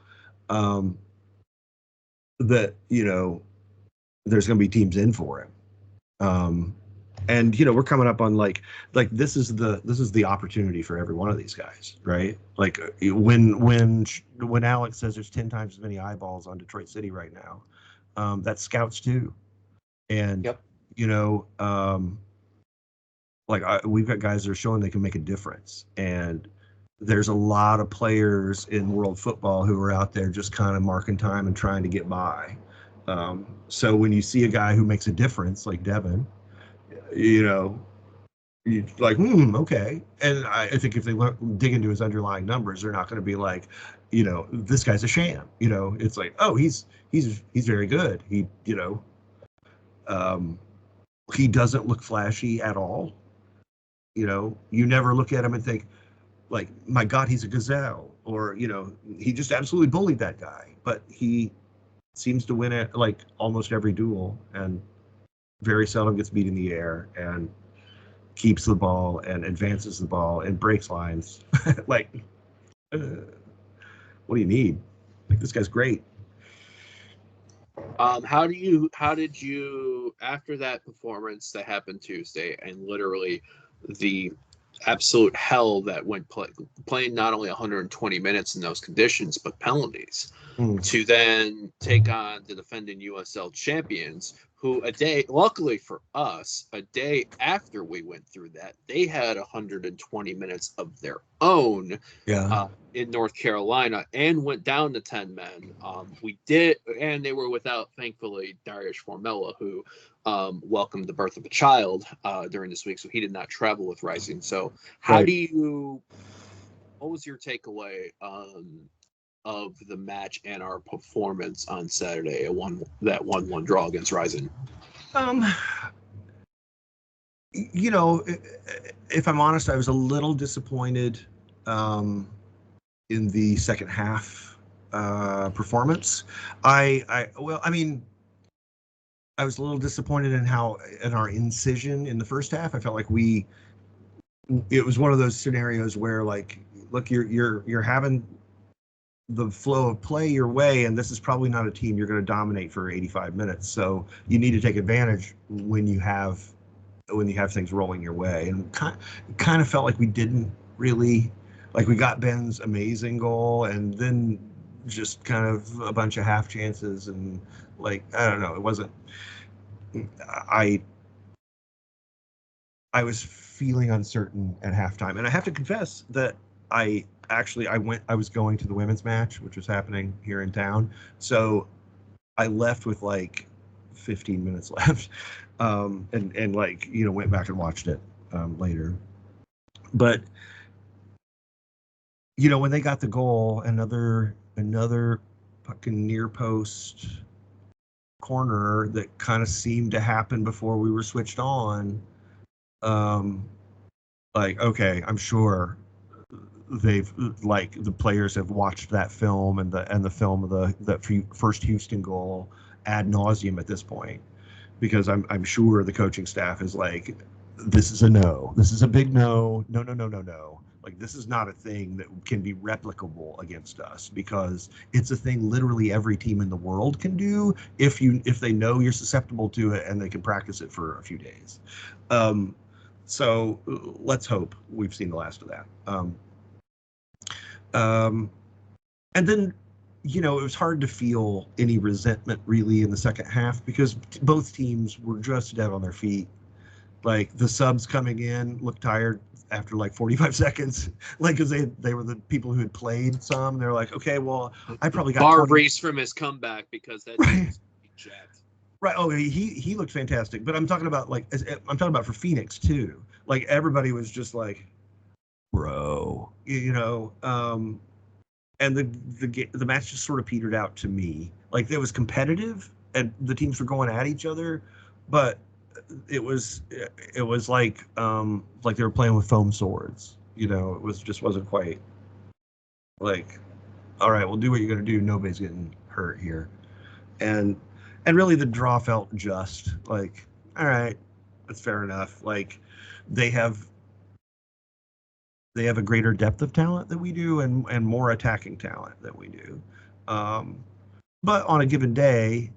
B: That there's going to be teams in for it. And we're coming up on like this is the opportunity for every one of these guys, right? Like when Alex says there's 10 times as many eyeballs on Detroit City right now, that's scouts too. And
C: Yep.
B: We've got guys that are showing they can make a difference, and there's a lot of players in world football who are out there just kind of marking time and trying to get by. So when you see a guy who makes a difference like Devin, you're like, okay. And I think if they dig into his underlying numbers, they're not going to be like, this guy's a sham. It's like, oh, he's very good. He doesn't look flashy at all. You never look at him and think, like, my God, he's a gazelle, or he just absolutely bullied that guy. But he seems to win at like almost every duel, and very seldom gets beat in the air, and keeps the ball and advances the ball and breaks lines. Like, what do you need? Like, this guy's great.
A: How did you, after that performance that happened Tuesday, and literally the absolute hell that went playing not only 120 minutes in those conditions, but penalties, to then take on the defending USL champions, who luckily for us, a day after we went through that, they had 120 minutes of their own in North Carolina and went down to 10 men. We did, and they were without, thankfully, Darius Formella, who welcomed the birth of a child during this week, so he did not travel with Rising. So what was your takeaway of the match and our performance on Saturday, that 1-1 draw against Rising?
B: If I'm honest, I was a little disappointed in the second half performance. I was a little disappointed in our incision in the first half. I felt like it was one of those scenarios where, like, look, you're having the flow of play your way, and this is probably not a team you're going to dominate for 85 minutes. So you need to take advantage when you have things rolling your way. And kind of felt like we didn't really, like, we got Ben's amazing goal and then just kind of a bunch of half chances, and like, I don't know, it wasn't. I was feeling uncertain at halftime, and I have to confess that I was going to the women's match, which was happening here in town. So I left with like 15 minutes left, and like, went back and watched it later. But when they got the goal, another fucking near post corner that kind of seemed to happen before we were switched on. Like, okay, I'm sure the players have watched that film and the film of the first Houston goal ad nauseum at this point, because I'm sure the coaching staff is like, this is a no, this is a big no. Like, this is not a thing that can be replicable against us, because it's a thing literally every team in the world can do if they know you're susceptible to it and they can practice it for a few days. So let's hope we've seen the last of that. And then, it was hard to feel any resentment really in the second half, because both teams were just dead on their feet. Like, the subs coming in looked tired after like 45 seconds, like, because they were the people who had played some. They're like, okay, well, I probably got
A: Bar Reese from his comeback, because that team's jacked.
B: Right. Oh, he looked fantastic. But I'm talking about for Phoenix too. Like, everybody was just like, bro, and the match just sort of petered out to me. Like, it was competitive and the teams were going at each other, but it was like they were playing with foam swords. It wasn't quite like, all right, we'll do what you're gonna do. Nobody's getting hurt here, and really the draw felt just like, all right, That's fair enough. Like, they have a greater depth of talent than we do, and more attacking talent than we do. But on a given day,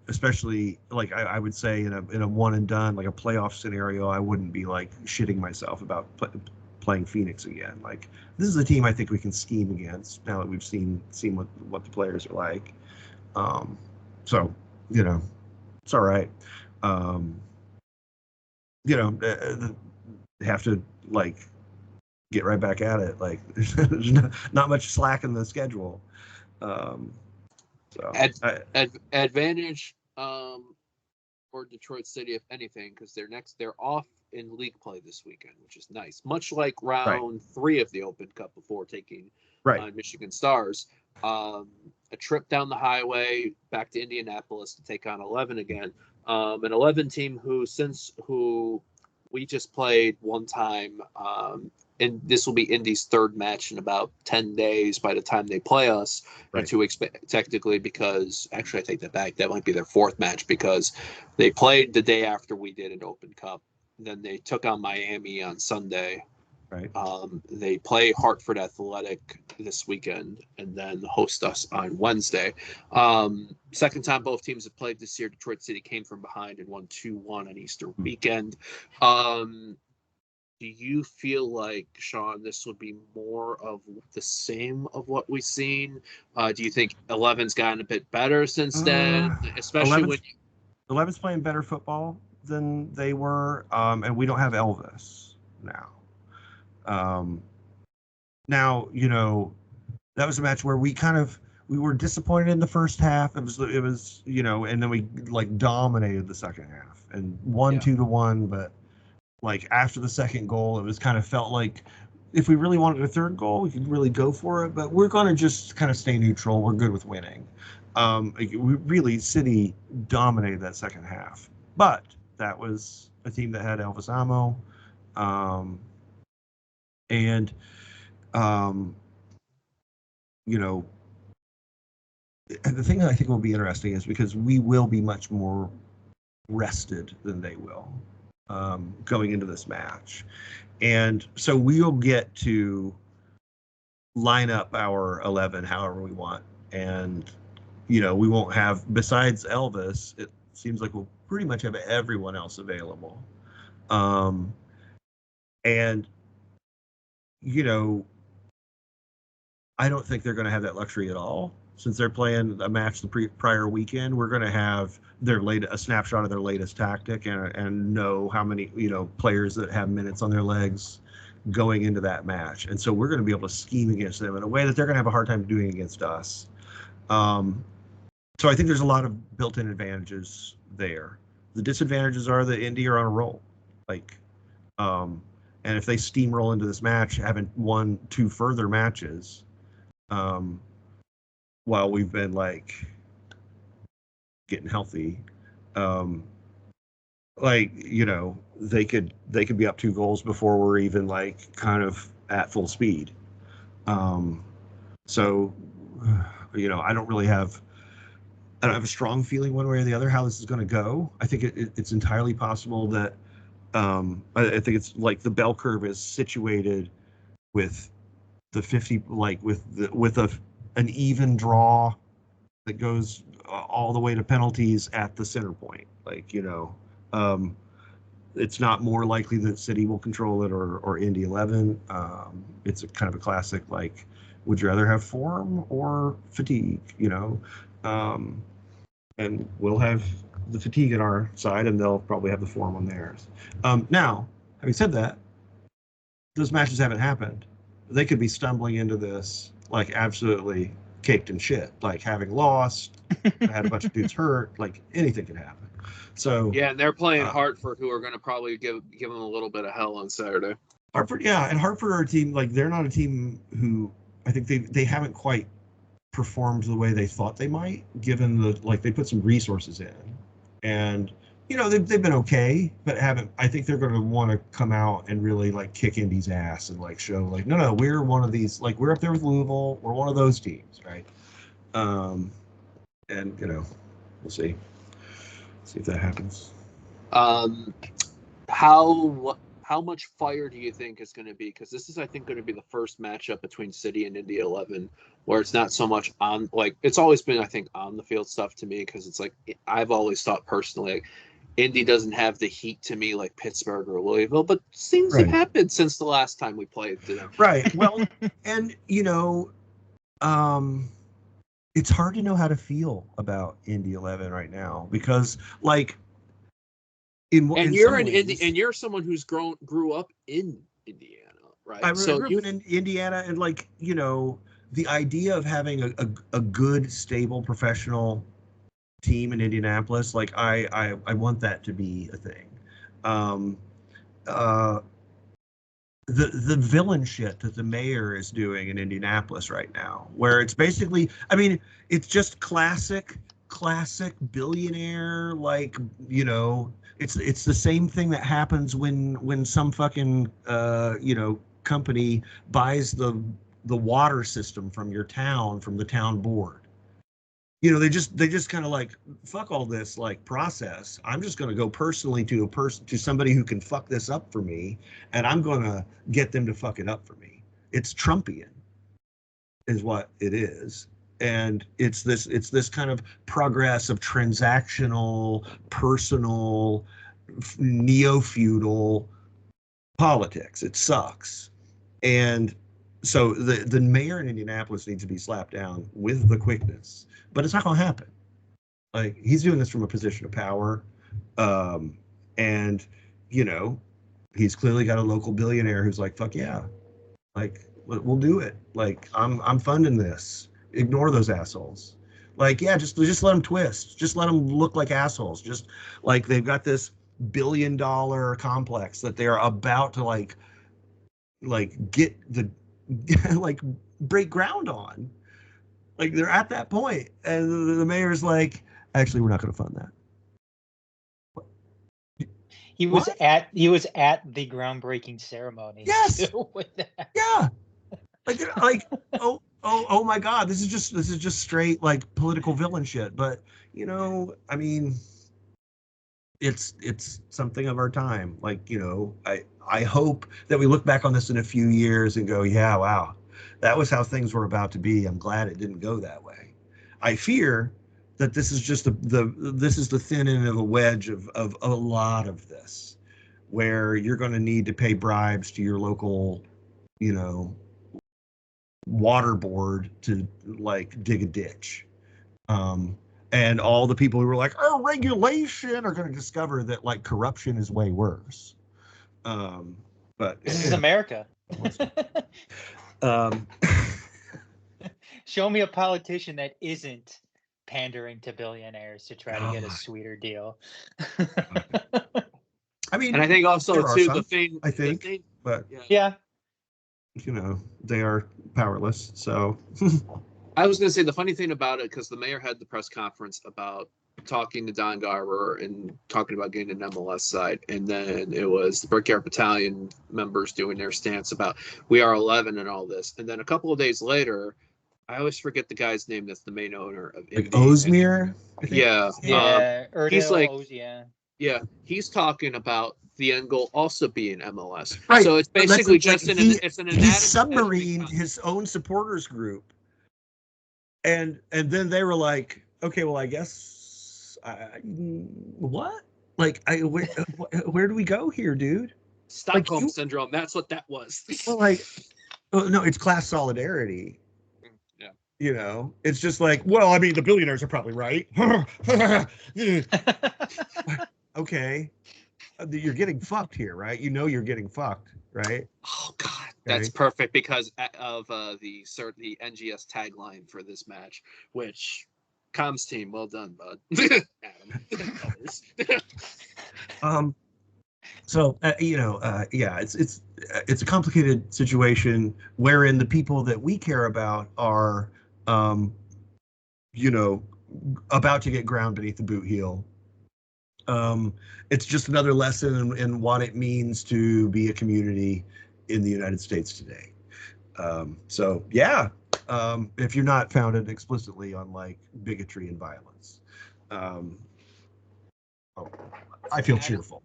B: especially like I would say in a one and done, like a playoff scenario, I wouldn't be like shitting myself about playing Phoenix again. Like, this is a team I think we can scheme against now that we've seen what the players are like. So, you know, it's all right. You know, have to like get right back at it. Like, there's not much slack in the schedule. So
A: advantage for Detroit City, if anything, because they're off in league play this weekend, which is nice. Much like round 3 of the Open Cup before taking Michigan Stars. A trip down the highway back to Indianapolis to take on 11 again. An 11 team who we just played one time, and this will be Indy's 3rd match in about 10 days by the time they play us, or 2 weeks technically, because actually I take that back. That might be their 4th match, because they played the day after we did an Open Cup. Then they took on Miami on Sunday.
B: Right.
A: They play Hartford Athletic this weekend and then host us on Wednesday. Second time both teams have played this year. Detroit City came from behind and won 2-1 on Easter weekend. Do you feel like, Sean, this would be more of the same of what we've seen? Do you think 11's gotten a bit better since then? Especially
B: 11's playing better football than they were, and we don't have Elvis now. Now, you know, that was a match where we were disappointed in the first half. It was, you know, and then we like dominated the second half and won 2-1. But like after the second goal, it was kind of felt like if we really wanted a third goal, we could really go for it. But we're going to just kind of stay neutral. We're good with winning. City dominated that second half, but that was a team that had Elvis Amo. You know, and the thing that I think will be interesting is because we will be much more rested than they will going into this match. And so we'll get to line up our 11 however we want. And, you know, we won't have, besides Elvis, it seems like we'll pretty much have everyone else available. And, you know, I don't think they're going to have that luxury at all. Since they're playing a match the prior weekend, we're going to have a snapshot of their latest tactic and know how many, you know, players that have minutes on their legs going into that match. And so we're going to be able to scheme against them in a way that they're going to have a hard time doing against us. So I think there's a lot of built-in advantages there. The disadvantages are that Indy are on a roll. Like, and if they steamroll into this match, having won 2 further matches, while we've been like getting healthy, like, you know, they could be up 2 goals before we're even like kind of at full speed. So, you know, I don't have a strong feeling one way or the other how this is going to go. I think it's entirely possible that I think it's like the bell curve is situated with the 50, like with an even draw that goes all the way to penalties at the center point. Like, you know, it's not more likely that City will control it or Indy 11. It's a kind of a classic, like, would you rather have form or fatigue, you know? And we'll have the fatigue on our side and they'll probably have the form on theirs. Now, having said that, those matches haven't happened. They could be stumbling into this like absolutely caked in shit, like having lost, had a bunch of dudes hurt, like anything could happen. So
A: yeah, and they're playing Hartford, who are going to probably give them a little bit of hell on Saturday.
B: Hartford, yeah, and Hartford are a team, like, they're not a team who I think they haven't quite performed the way they thought they might, given the, like, they put some resources in, and you know they've been okay, but haven't. I think they're going to want to come out and really like kick Indy's ass and like show like no, we're one of these, like, we're up there with Louisville, we're one of those teams, right? And you know, we'll see if that happens.
A: How much fire do you think is going to be? Because this is, I think, going to be the first matchup between City and Indy 11, where it's not so much on, like, it's always been, I think, on the field stuff to me, because it's like, I've always thought personally, like, Indy doesn't have the heat to me like Pittsburgh or Louisville, but things have happened since the last time we played them.
B: Right. Well, and it's hard to know how to feel about Indy 11 right now, because like
A: you're someone who's grew up in Indiana, right?
B: I grew up in Indiana, and like, the idea of having a good, stable, professional team in Indianapolis, like I want that to be a thing. The villain shit that the mayor is doing in Indianapolis right now, where it's basically, I mean, it's just classic billionaire, like, it's the same thing that happens when some fucking company buys the water system from your town, from the town board. They just kind of like, fuck all this like process. I'm just going to go personally to somebody who can fuck this up for me, and I'm going to get them to fuck it up for me. It's Trumpian, is what it is. And it's this kind of progress of transactional, personal, neo-feudal politics. It sucks. And so the mayor in Indianapolis needs to be slapped down with the quickness, but it's not going to happen. Like, he's doing this from a position of power, and he's clearly got a local billionaire who's like, fuck yeah, like, we'll do it. Like, I'm funding this. Ignore those assholes. Like, yeah, just let them twist. Just let them look like assholes. Just like they've got this $1 billion complex that they are about to like get the like break ground on. Like, they're at that point, and the mayor's like, actually, we're not going to fund that.
C: He was at the groundbreaking ceremony.
B: Yes. Yeah. Like oh my God, this is just straight like political villain shit. But I mean, it's something of our time. Like, I hope that we look back on this in a few years and go, yeah, wow, that was how things were about to be. I'm glad it didn't go that way. I fear that this is just the thin end of a wedge of a lot of this, where you're going to need to pay bribes to your local, water board to like dig a ditch. And all the people who were like, oh, regulation, are going to discover that like corruption is way worse. But
C: this is America. Show me a politician that isn't pandering to billionaires to try to get a sweeter deal.
B: I mean,
A: and I think also too
B: some,
A: the thing.
B: But
C: yeah,
B: they are powerless. So
A: I was going to say the funny thing about it, because the mayor had the press conference about talking to Don Garber and talking about getting an MLS side, and then it was the Brickyard Battalion members doing their stance about we are 11 and all this, and then a couple of days later, I always forget the guy's name that's the main owner of Indy.
B: Like Ozmir?
A: Yeah.
C: He's like,
A: yeah, he's talking about the end goal also being MLS.
B: Right.
A: So it's basically just it's an
B: he submarined his own supporters group. And then they were like, okay, well, I guess, what? Like, where do we go here, dude?
A: Stockholm syndrome. That's what that was.
B: Well, like, no, it's class solidarity.
A: Yeah.
B: It's just like, well, I mean, the billionaires are probably right. Okay. You're getting fucked here, right? You're getting fucked, right?
A: Oh God, that's perfect because of the NGS tagline for this match, which comms team, well done, bud. Adam.
B: So yeah, it's a complicated situation wherein the people that we care about are, about to get ground beneath the boot heel. It's just another lesson in what it means to be a community in the United States today. So yeah, if you're not founded explicitly on like bigotry and violence, I feel cheerful.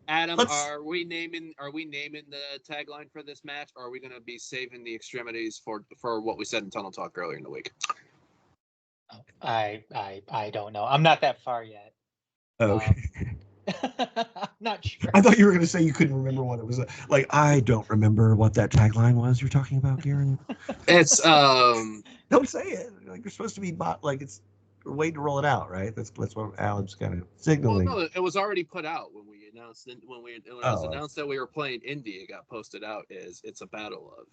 A: Adam, are we naming the tagline for this match, or are we going to be saving the extremities for what we said in Tunnel Talk earlier in the week?
C: I don't know. I'm not that far yet.
B: Oh, okay.
C: I'm not sure.
B: I thought you were going to say you couldn't remember what it was. Like, I don't remember what that tagline was you're talking about, Garret.
A: It's
B: Don't say it. Like, you're supposed to be like it's waiting to roll it out, right? That's what Alan's kind of signaling.
A: Well, no, it was already put out when we announced it. When it was announced that we were playing Indy, it got posted out. It's a battle of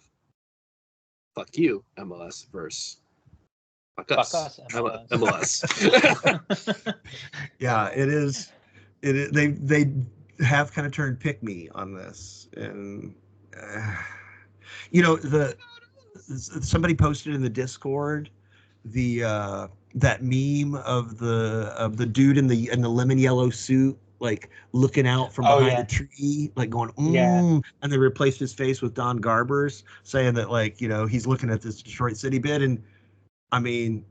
A: fuck you, MLS versus fuck us, MLS.
B: Yeah, it is. They have kind of turned pick me on this, and somebody posted in the Discord that meme of the dude in the lemon yellow suit, like looking out from behind a tree, like going and they replaced his face with Don Garber's, saying that, like, he's looking at this Detroit City bid. And I mean,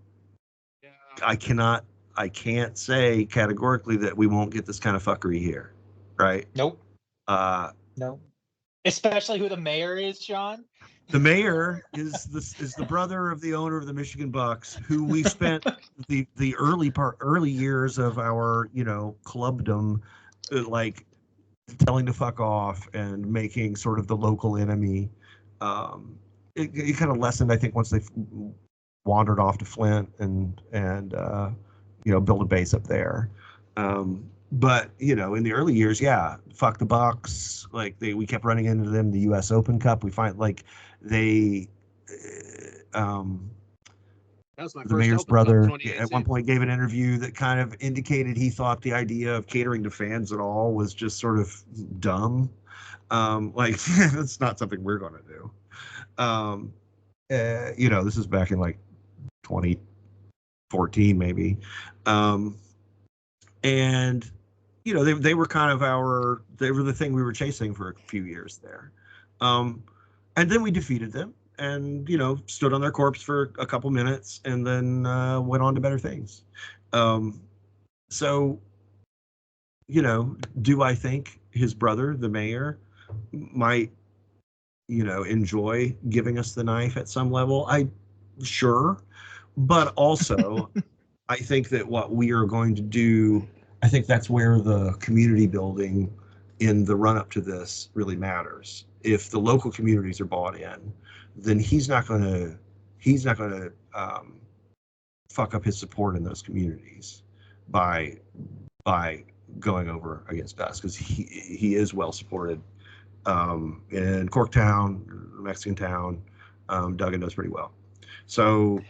B: I can't say categorically that we won't get this kind of fuckery here, right?
C: Nope. No. Especially who the mayor is, Sean.
B: The mayor is the brother of the owner of the Michigan Bucks, who we spent the early years of our clubdom, like telling to fuck off and making sort of the local enemy. It kind of lessened, I think, once they wandered off to Flint and build a base up there. But in the early years, fuck the Bucks. Like we kept running into them. The U.S. Open Cup, we find like they.
A: That was my
B: the
A: first
B: mayor's
A: Open
B: brother
A: Cup,
B: at one point gave an interview that kind of indicated he thought the idea of catering to fans at all was just sort of dumb. Like it's not something we're going to do. This is back in like 2014 maybe. And they were kind of they were the thing we were chasing for a few years there. And then we defeated them and, stood on their corpse for a couple minutes and then went on to better things. So, do I think his brother, the mayor, might, enjoy giving us the knife at some level? Sure. But also, I think that what we are going to do, I think that's where the community building in the run up to this really matters. If the local communities are bought in, then he's not going to fuck up his support in those communities by going over against us, because he is well supported in Corktown, Mexican town. Duggan does pretty well. So,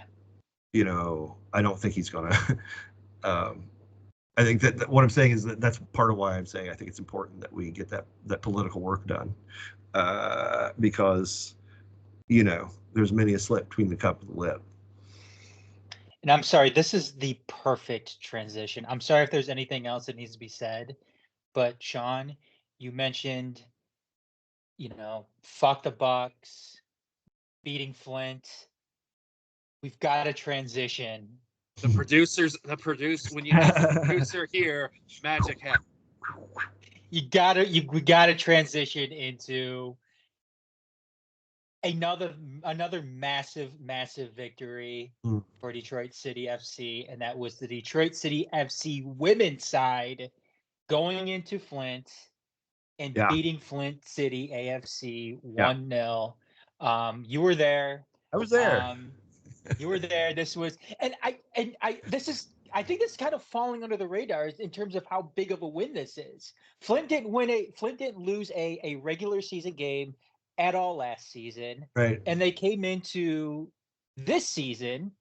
B: I don't think he's going to. I think that what I'm saying is that's part of why I'm saying I think it's important that we get that political work done, because, there's many a slip between the cup and the lip.
C: And I'm sorry, this is the perfect transition. I'm sorry if there's anything else that needs to be said, but Sean, you mentioned, fuck the Bucks, beating Flint. We've got to transition.
A: When you have the producer here, magic happens.
C: We gotta transition into another massive victory for Detroit City FC, and that was the Detroit City FC women's side going into Flint and beating Flint City AFC 1-0. You were there.
B: I was there.
C: You were there. This was, and I think it's kind of falling under the radar in terms of how big of a win this is. Flint didn't lose a regular season game at all last season.
B: Right.
C: And they came into this season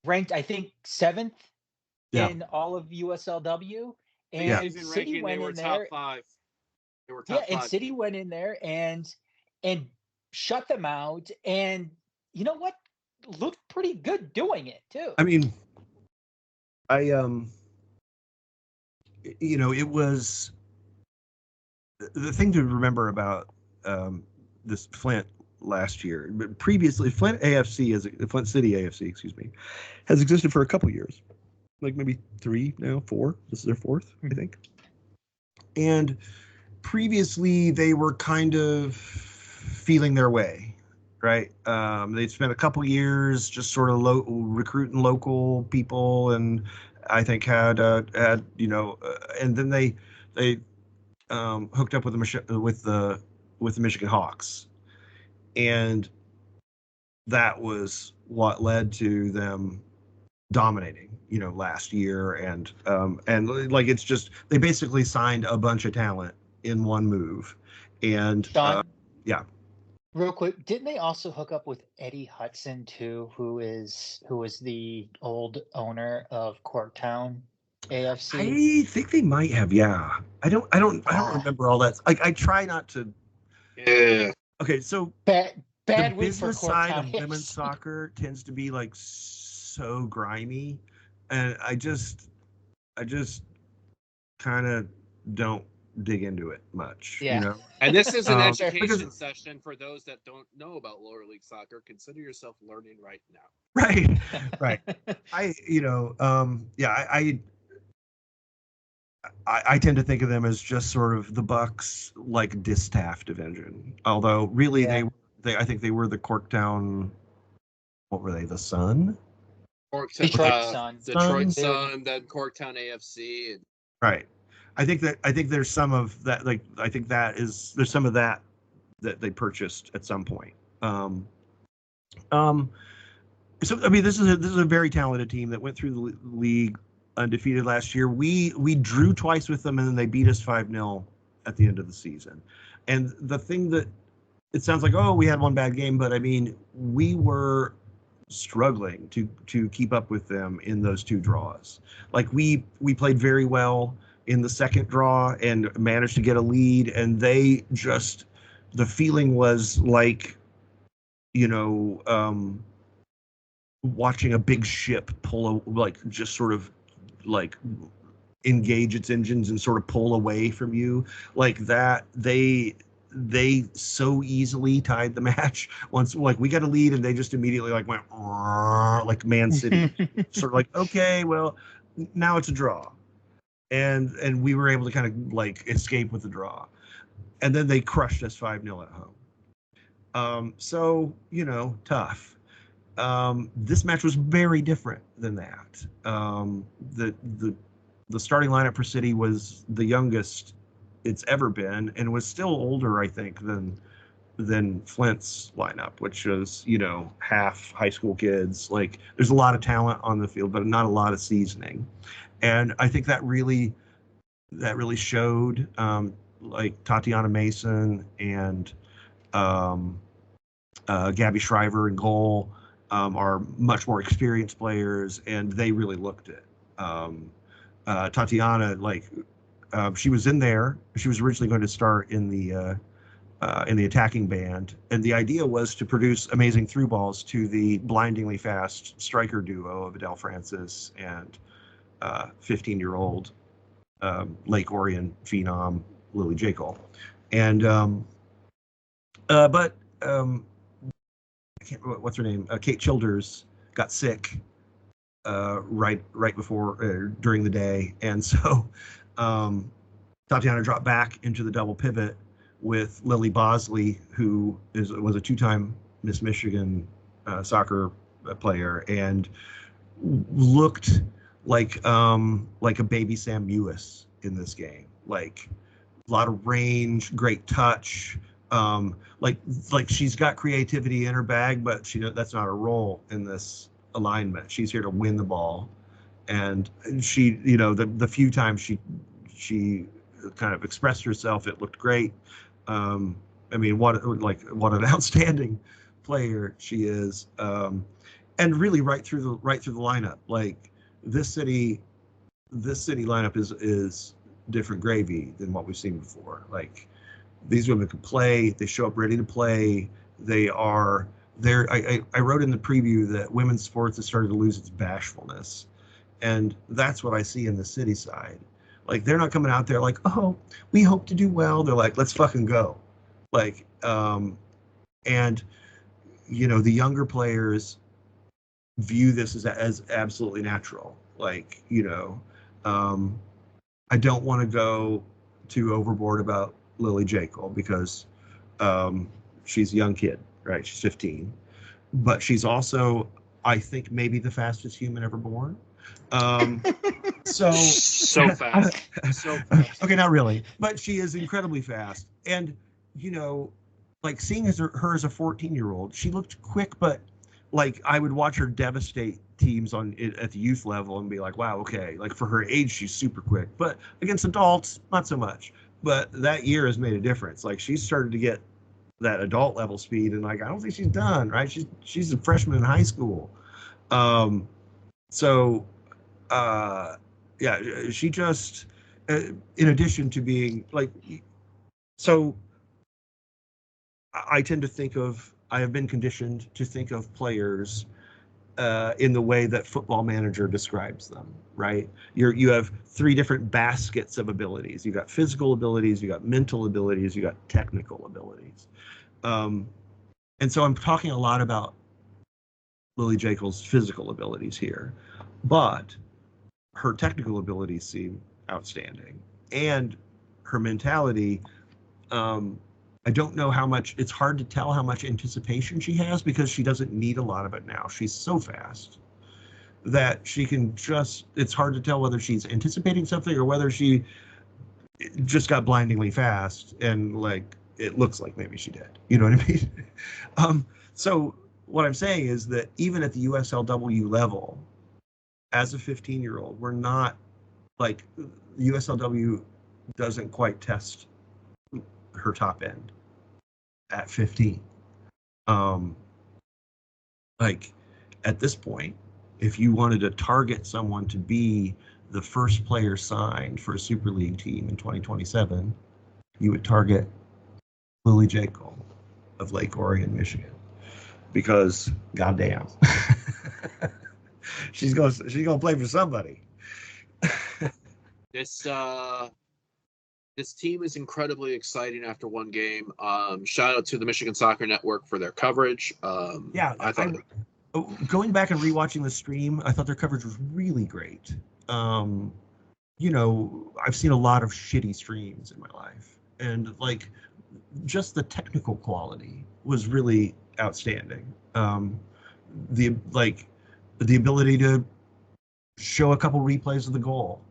C: ranked, I think, 7th in all of USL-W. And City went in there.
A: Top 5. They were top 5.
C: And City went in there and shut them out. And you know what? Looked pretty good doing it too.
B: I mean, it was the thing to remember about this Flint last year. Previously, Flint City AFC, has existed for a couple years, like maybe 3 now, 4. This is their 4th, I think. And previously, they were kind of feeling their way, right? They'd spent a couple years just sort of recruiting local people, and I think had and then they hooked up with the Michigan Hawks, and that was what led to them dominating, last year, and like it's just they basically signed a bunch of talent in one move, and
C: Sean,
B: yeah.
C: Real quick, didn't they also hook up with Eddie Hudson too, who was the old owner of Corktown AFC?
B: I think they might have, yeah. I don't remember all that. Like, I try not to.
A: Yeah.
B: Okay, so
C: Bad
B: the
C: week for
B: business side of
C: Corktown
B: women's
C: AFC.
B: soccer tends to be like so grimy, and I just kind of don't dig into it much,
C: Yeah.
A: And this is an
B: because
A: education session for those that don't know about lower league soccer. Consider yourself learning right now.
B: right. I tend to think of them as just sort of the Bucks like distaff division. Although really
C: Yeah.
B: they I think they were the Corktown. What were they? The Sun?
C: Detroit Sun.
A: Detroit
C: They were-
A: Sun, then Corktown AFC.
B: Right. I think there's some of that. Like I think there's some of that they purchased at some point. So I mean, this is a very talented team that went through the league undefeated last year. We drew twice with them, and then they beat us 5-0 at the end of the season. And the thing that it sounds like, oh, we had one bad game, but I mean, we were struggling to keep up with them in those 2 draws. Like we played very well in the second draw and managed to get a lead, and they just the feeling was like, watching a big ship just sort of like engage its engines and sort of pull away from you like that. They so easily tied the match once, like we got a lead and they just immediately like went like Man City, sort of like, okay, well now it's a draw, and we were able to kind of like escape with the draw, and then they crushed us 5-0 at home. So tough. This match was very different than that. The starting lineup for City was the youngest it's ever been, and was still older, I think, than Flint's lineup, which was half high school kids. Like there's a lot of talent on the field, but not a lot of seasoning, and I think that really showed. Like Tatiana Mason and Gabby Shriver in goal. Are much more experienced players, and they really looked it. Tatiana, she was in there. She was originally going to start in the attacking band, and the idea was to produce amazing through balls to the blindingly fast striker duo of Adele Francis and 15-year-old Lake Orion phenom Lily Jekyll. And what's her name? Kate Childers got sick right before during the day, and so Tatiana dropped back into the double pivot with Lily Bosley, who was a 2-time Miss Michigan soccer player, and looked like a baby Sam Mewis in this game. Like a lot of range, great touch. Like she's got creativity in her bag, but that's not her role in this alignment. She's here to win the ball, and she, the few times she kind of expressed herself, it looked great. I mean, what an outstanding player she is, and really right through the lineup. Like this city lineup is different gravy than what we've seen before. Like these women can play. They show up ready to play. They are there. I wrote in the preview that women's sports has started to lose its bashfulness, and that's what I see in the City side. Like they're not coming out there like, oh, we hope to do well. They're like, let's fucking go. Like, and the younger players view this as absolutely natural. Like, I don't want to go too overboard about Lily Jekyll because she's a young kid, right? She's 15, but she's also, I think, maybe the fastest human ever born. So
A: fast. So fast.
B: Okay, not really, but she is incredibly fast. And, like seeing her as a 14-year-old, she looked quick, but like I would watch her devastate teams at the youth level and be like, wow, okay, like for her age, she's super quick, but against adults, not so much. But that year has made a difference. Like she's started to get that adult level speed, and like I don't think she's done, right? She's a freshman in high school. She just, in addition to being like, so I tend to think of, I have been conditioned to think of players in the way that Football Manager describes them, right? You have three different baskets of abilities. You got physical abilities, you got mental abilities, you got technical abilities. And so I'm talking a lot about Lily Jekyll's physical abilities here, but her technical abilities seem outstanding. And her mentality, I don't know how much, it's hard to tell how much anticipation she has because she doesn't need a lot of it now. She's so fast that she can just, it's hard to tell whether she's anticipating something or whether she just got blindingly fast and like, it looks like maybe she did. You know what I mean? So what I'm saying is that even at the USL-W level, as a 15-year-old, we're not like, USL-W doesn't quite test her top end at 15. Like at this point, if you wanted to target someone to be the first player signed for a Super League team in 2027, you would target Lily Jekyll of Lake Orion, Michigan, because goddamn, she's gonna play for somebody.
A: This team is incredibly exciting after one game. Shout out to the Michigan Soccer Network for their coverage. I thought
B: going back and rewatching the stream, I thought their coverage was really great. I've seen a lot of shitty streams in my life, and like just the technical quality was really outstanding. The ability to show a couple replays of the goal,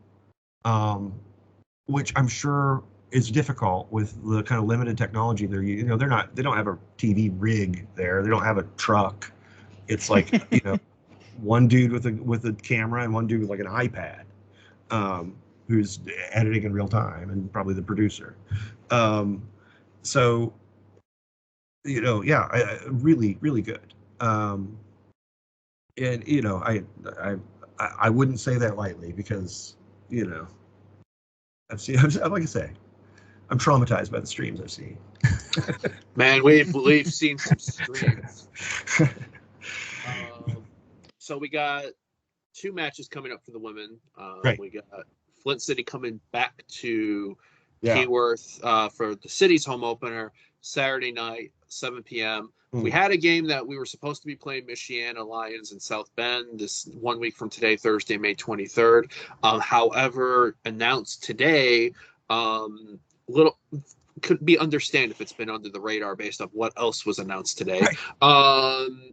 B: which I'm sure is difficult with the kind of limited technology they're using. They don't have a TV rig there. They don't have a truck. It's like, one dude with a camera and one dude with like an iPad, who's editing in real time, and probably the producer. Really, really good. I wouldn't say that lightly because, like I say, I'm traumatized by the streams I've seen.
A: Man, we've seen some streams. So we got two matches coming up for the women.
B: Right.
A: We got Flint City coming back to Keyworth for the city's home opener Saturday night, 7 p.m. We had a game that we were supposed to be playing Michiana Lions in South Bend this 1 week from today, Thursday, May 23rd. However, announced today, could be understand if it's been under the radar based on what else was announced today.
B: Right.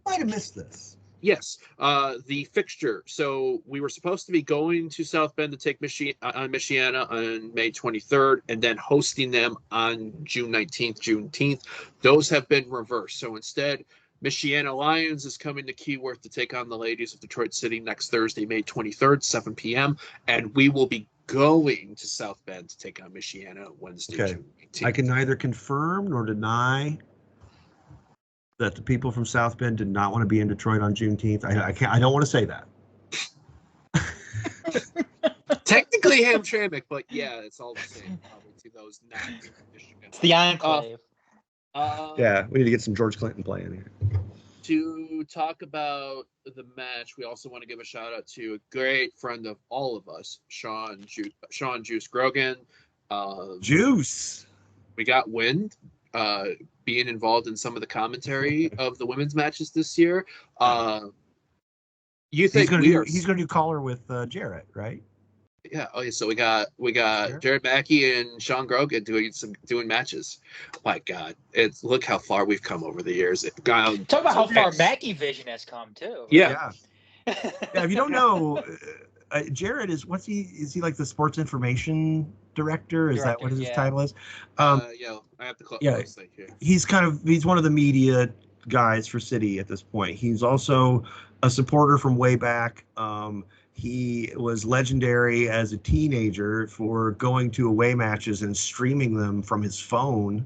B: Might have missed this.
A: Yes, the fixture. So we were supposed to be going to South Bend to take Michiana on May 23rd and then hosting them on June 19th, Juneteenth. Those have been reversed. So instead, Michiana Lions is coming to Keyworth to take on the ladies of Detroit City next Thursday, May 23rd, 7 p.m. And we will be going to South Bend to take on Michiana Wednesday, June 18th.
B: I can neither confirm nor deny that the people from South Bend did not want to be in Detroit on Juneteenth. I don't want to say that.
A: Technically Hamtramck, but yeah, it's all the same probably to those not in Michigan.
C: It's the enclave.
B: We need to get some George Clinton play in here.
A: To talk about the match, we also want to give a shout out to a great friend of all of us, Sean Juice Grogan.
B: Juice.
A: We got wind being involved in some of the commentary of the women's matches this year. You think
B: he's gonna do caller with Jarrett, right?
A: Yeah. Okay. So we got Jared Mackey and Sean Grogan doing matches. My God, look how far we've come over the years.
C: Talk about how far Mackey Vision has come too. Right?
A: Yeah.
B: Yeah. If you don't know, Jared is is he like the sports information director? Is that what his title is?
A: Yeah, I have to close here.
B: He's one of the media guys for City at this point. He's also a supporter from way back. He was legendary as a teenager for going to away matches and streaming them from his phone.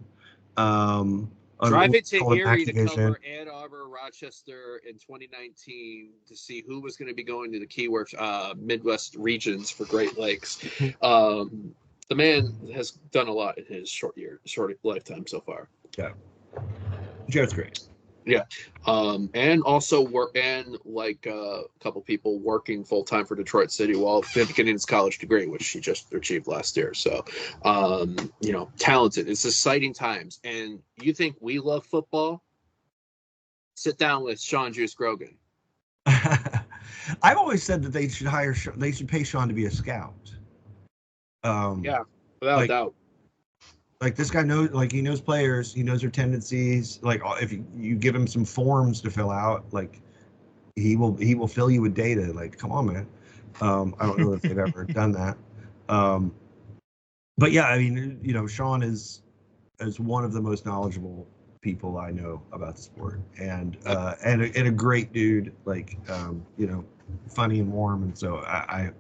A: Driving to Erie to cover Ann Arbor, Rochester in 2019 to see who was going to be going to the keyword Midwest regions for Great Lakes. The man has done a lot in his short lifetime so far.
B: Yeah, Jared's great.
A: Yeah, and also a couple people working full time for Detroit City while getting his college degree, which he just achieved last year. So, talented. It's exciting times. And you think we love football? Sit down with Sean Juice Grogan.
B: I've always said that they should pay Sean to be a scout.
A: Yeah, without doubt.
B: Like this guy knows, like he knows players, he knows their tendencies. Like if you give him some forms to fill out, like he will fill you with data. Like, come on, man. I don't know if they've ever done that. But yeah, I mean, Sean is one of the most knowledgeable people I know about the sport, and a great dude. Like, funny and warm, and so I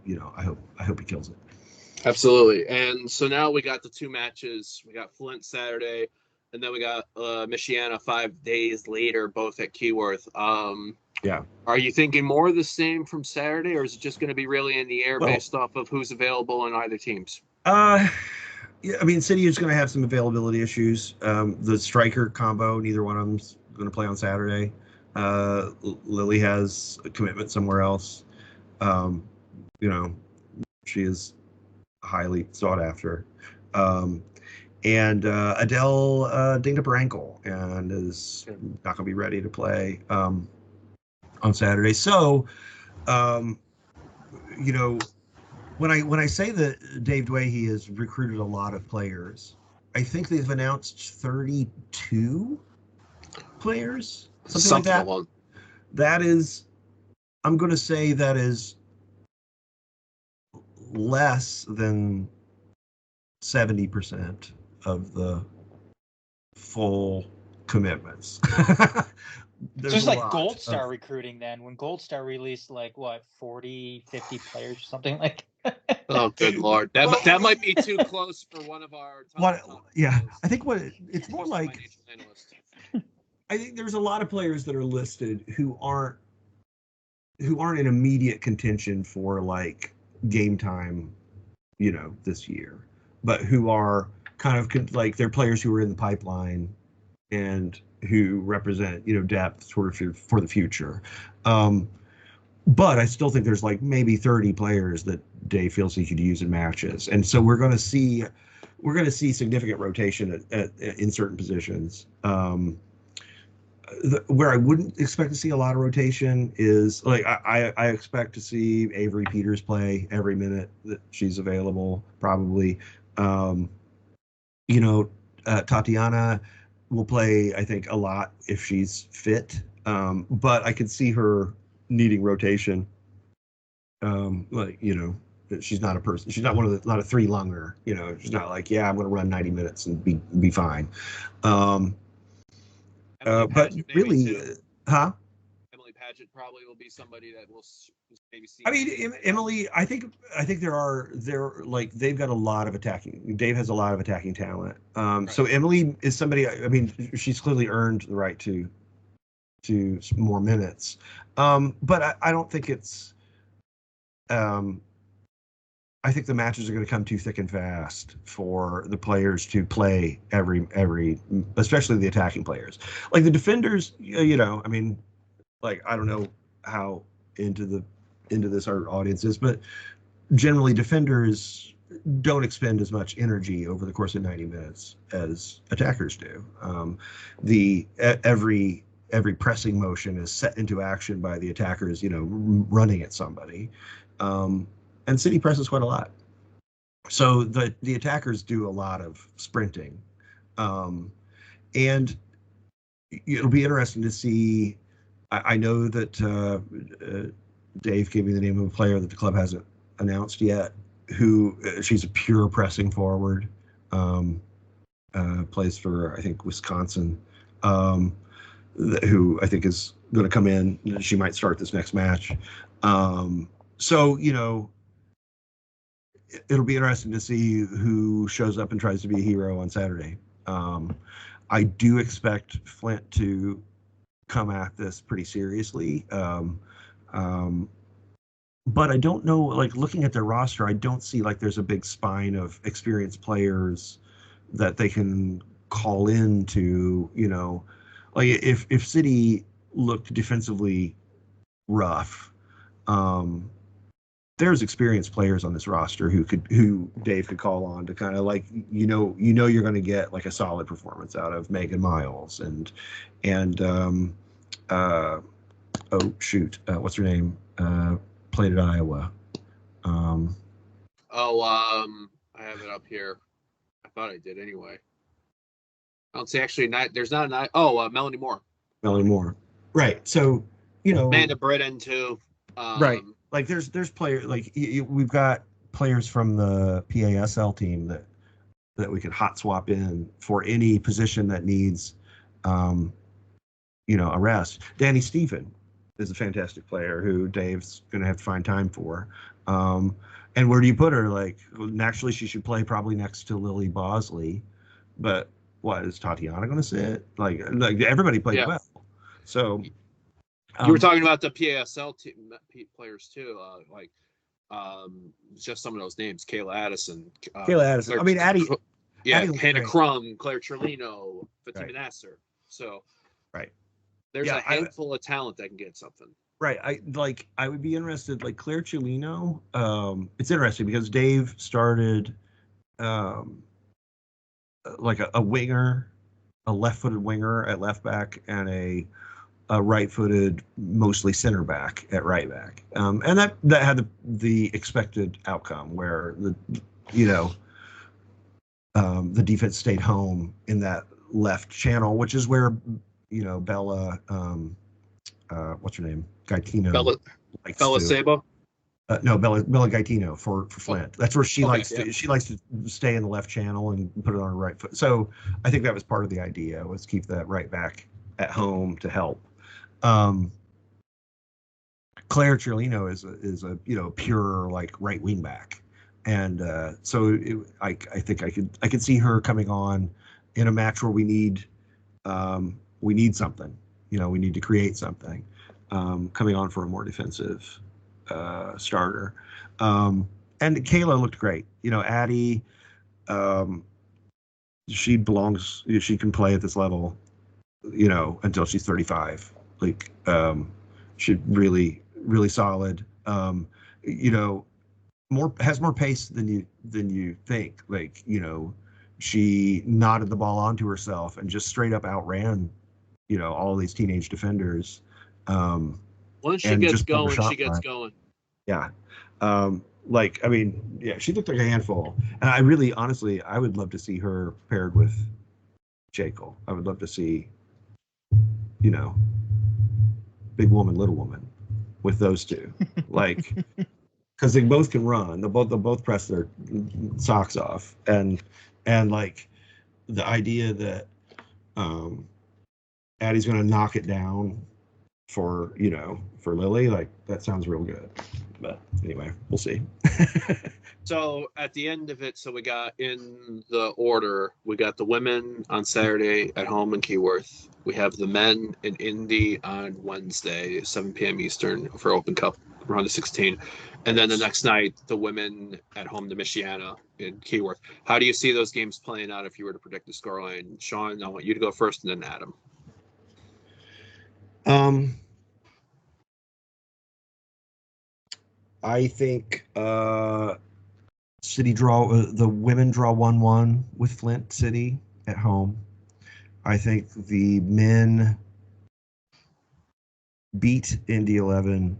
B: hope he kills it.
A: Absolutely. And so now we got the two matches. We got Flint Saturday, and then we got Michiana 5 days later, both at Keyworth.
B: Yeah.
A: Are you thinking more of the same from Saturday, or is it just going to be really in the air based off of who's available on either teams?
B: Yeah, I mean, City is going to have some availability issues. The striker combo, neither one of them's going to play on Saturday. Lily has a commitment somewhere else. She is highly sought after. And Adele dinged up her ankle and is not going to be ready to play on Saturday. So, when I say that Dave Dwahey has recruited a lot of players, I think they've announced 32 players, something like that. That is, I'm going to say that is less than 70% of the full commitments.
C: Just like Gold Star recruiting then, when Gold Star released 40, 50 players or something like that.
A: Oh, good Lord. That might be too close for one of our top
B: yeah, I think it's more like I think there's a lot of players that are listed who aren't in immediate contention for game time, this year, but who are kind of they're players who are in the pipeline and who represent, depth sort of for the future. But I still think there's maybe 30 players that Dave feels he could use in matches. And so we're going to see significant rotation in certain positions. Where I wouldn't expect to see a lot of rotation is I expect to see Avery Peters play every minute that she's available, probably. Tatiana will play, I think, a lot if she's fit. But I could see her needing rotation. She's not a person. She's not not a three-lunger. She's not I'm going to run 90 minutes and be fine. But really,
A: Emily Paget probably will be somebody that will maybe see.
B: I mean, Emily, I think they've got a lot of attacking. Dave has a lot of attacking talent. Right. So Emily is somebody. I mean, she's clearly earned the right to more minutes. But I don't think it's. I think the matches are going to come too thick and fast for the players to play every, especially the attacking players. The defenders, I mean, I don't know how into this our audience is, but generally defenders don't expend as much energy over the course of 90 minutes as attackers do. Every every pressing motion is set into action by the attackers, running at somebody. And City presses quite a lot. So the attackers do a lot of sprinting. And it'll be interesting to see. I know that Dave gave me the name of a player that the club hasn't announced yet, who she's a pure pressing forward, plays for, I think, Wisconsin, who I think is going to come in. She might start this next match. So, it'll be interesting to see who shows up and tries to be a hero on Saturday. I do expect Flint to come at this pretty seriously. But I don't know, like, looking at their roster, I don't see like there's a big spine of experienced players that they can call in to, like if City looked defensively rough, there's experienced players on this roster who Dave could call on to kind of like, you're going to get like a solid performance out of Megan Miles and what's her name? Played at Iowa.
A: I have it up here. I thought I did anyway. I don't see actually. There's not a. Melanie Moore.
B: Melanie Moore. Right. So
A: Amanda Britton too.
B: Right. Like there's players like we've got players from the PASL team that we could hot swap in for any position that needs, a rest. Danny Stephen is a fantastic player who Dave's going to have to find time for. And where do you put her? Like, naturally, she should play probably next to Lily Bosley. But what, is Tatiana going to sit? Like everybody played well. So
A: you were talking about the PASL team players too, just some of those names: Kayla Addison.
B: Claire, I mean, Addie.
A: Hannah Crum, Claire Trelino, Fatima Nasser. So,
B: right.
A: There's a handful of talent that can get something. Right.
B: I would be interested, like Claire Trelino. It's interesting because Dave started like a winger, a left-footed winger at left back, and a right-footed, mostly center back at right back. And that had the expected outcome where the defense stayed home in that left channel, which is where Bella, what's her name? Gaetino.
A: Bella Sabo?
B: No, Bella Gaetino for Flint. That's where she likes to. She likes to stay in the left channel and put it on her right foot. So I think that was part of the idea, was keep that right back at home to help. Claire Trelino is a pure like right wing back, and so I think I could see her coming on in a match where we need something. We need to create something. Coming on for a more defensive starter. And Kayla looked great. Addie, she belongs, she can play at this level, until she's 35. Like, she's really, really solid. Has more pace than you think. Like, she knotted the ball onto herself and just straight up outran, all of these teenage defenders.
A: Once she gets going, she gets going.
B: Yeah. She looked like a handful. And I really, honestly, I would love to see her paired with Jekyll. I would love to see, big woman, little woman with those two. Like, because they both can run. They'll both press their socks off. And like the idea that Addie's going to knock it down for Lily, like, that sounds real good. But anyway, we'll see.
A: So at the end of it, so we got in the order, we got the women on Saturday at home in Keyworth. We have the men in Indy on Wednesday, 7 p.m. Eastern for Open Cup round of 16. And then the next night, the women at home to Michiana in Keyworth. How do you see those games playing out if you were to predict the scoreline? Sean, I want you to go first, and then Adam.
B: I think City the women draw 1-1 with Flint City at home. I think the men beat Indy 11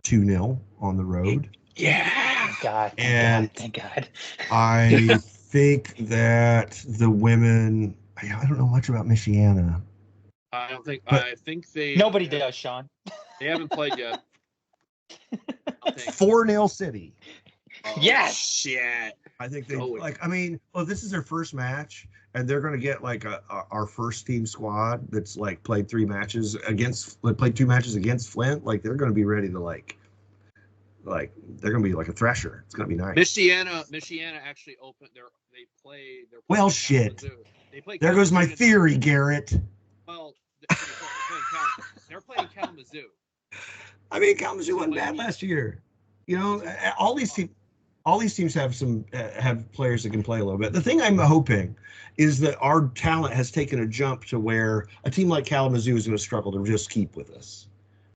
B: 2-0 on the road.
A: Yeah.
C: Thank God.
B: I think that the women, I don't know much about Michiana.
A: I think they.
C: Nobody does, Sean.
A: They haven't played yet.
B: 4-0 City.
A: Oh,
C: yes.
A: Shit.
B: I think they this is their first match, and they're going to get like our first team squad that's like played 2 matches against Flint. Like they're going to be ready to like they're going to be like a thresher. It's going to be nice.
A: Michiana actually opened they play.
B: Well, shit.
A: They play.
B: There goes my theory, Garrett.
A: Well, they're playing Kalamazoo.
B: I mean, Kalamazoo wasn't bad last year. You know, all these teams have players that can play a little bit. The thing I'm hoping is that our talent has taken a jump to where a team like Kalamazoo is going to struggle to just keep with us,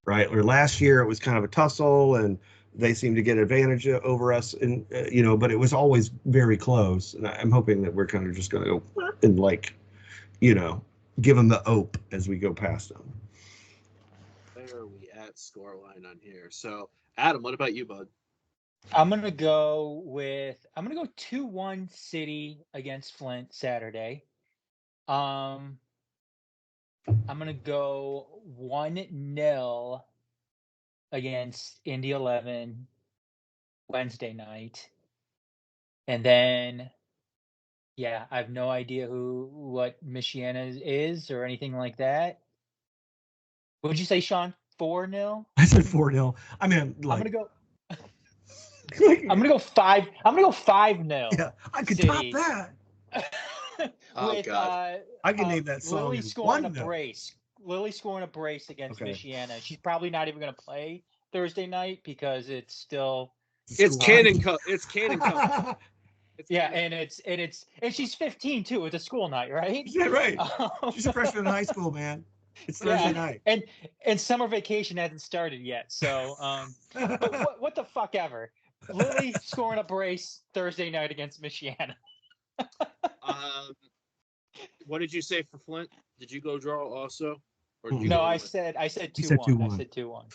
B: right? Or last year it was kind of a tussle and they seemed to get advantage over us, and but it was always very close. And I'm hoping that we're kind of just going to go and give them the ope as we go past them.
A: Where are we at scoreline on here? So, Adam, what about you, bud?
C: I'm gonna go 2-1 City against Flint Saturday. I'm gonna go 1-0 against Indy 11 Wednesday night, and then I have no idea what Michiana is or anything like that. What would you say, Sean? 4-0?
B: I said 4-0. I mean, like,
C: I'm gonna go 5. I'm gonna go 5-0.
B: Yeah, I could
C: City.
B: top that.
A: Oh, God.
B: I can name that song.
C: Lily scoring a brace. Lily scoring a brace against Michiana. She's probably not even gonna play Thursday night because it's still.
A: It's Cannon Cup. It's Cannon Cup.
C: And she's 15 too. It's a school night, right?
B: Yeah, right. She's a freshman in high school, man. It's Thursday night.
C: And summer vacation hasn't started yet. So, but what the fuck ever. Lily scoring a brace Thursday night against Michiana.
A: What did you say for Flint? Did you go draw also? Or did
C: No, I said 2-1. I said 2-1.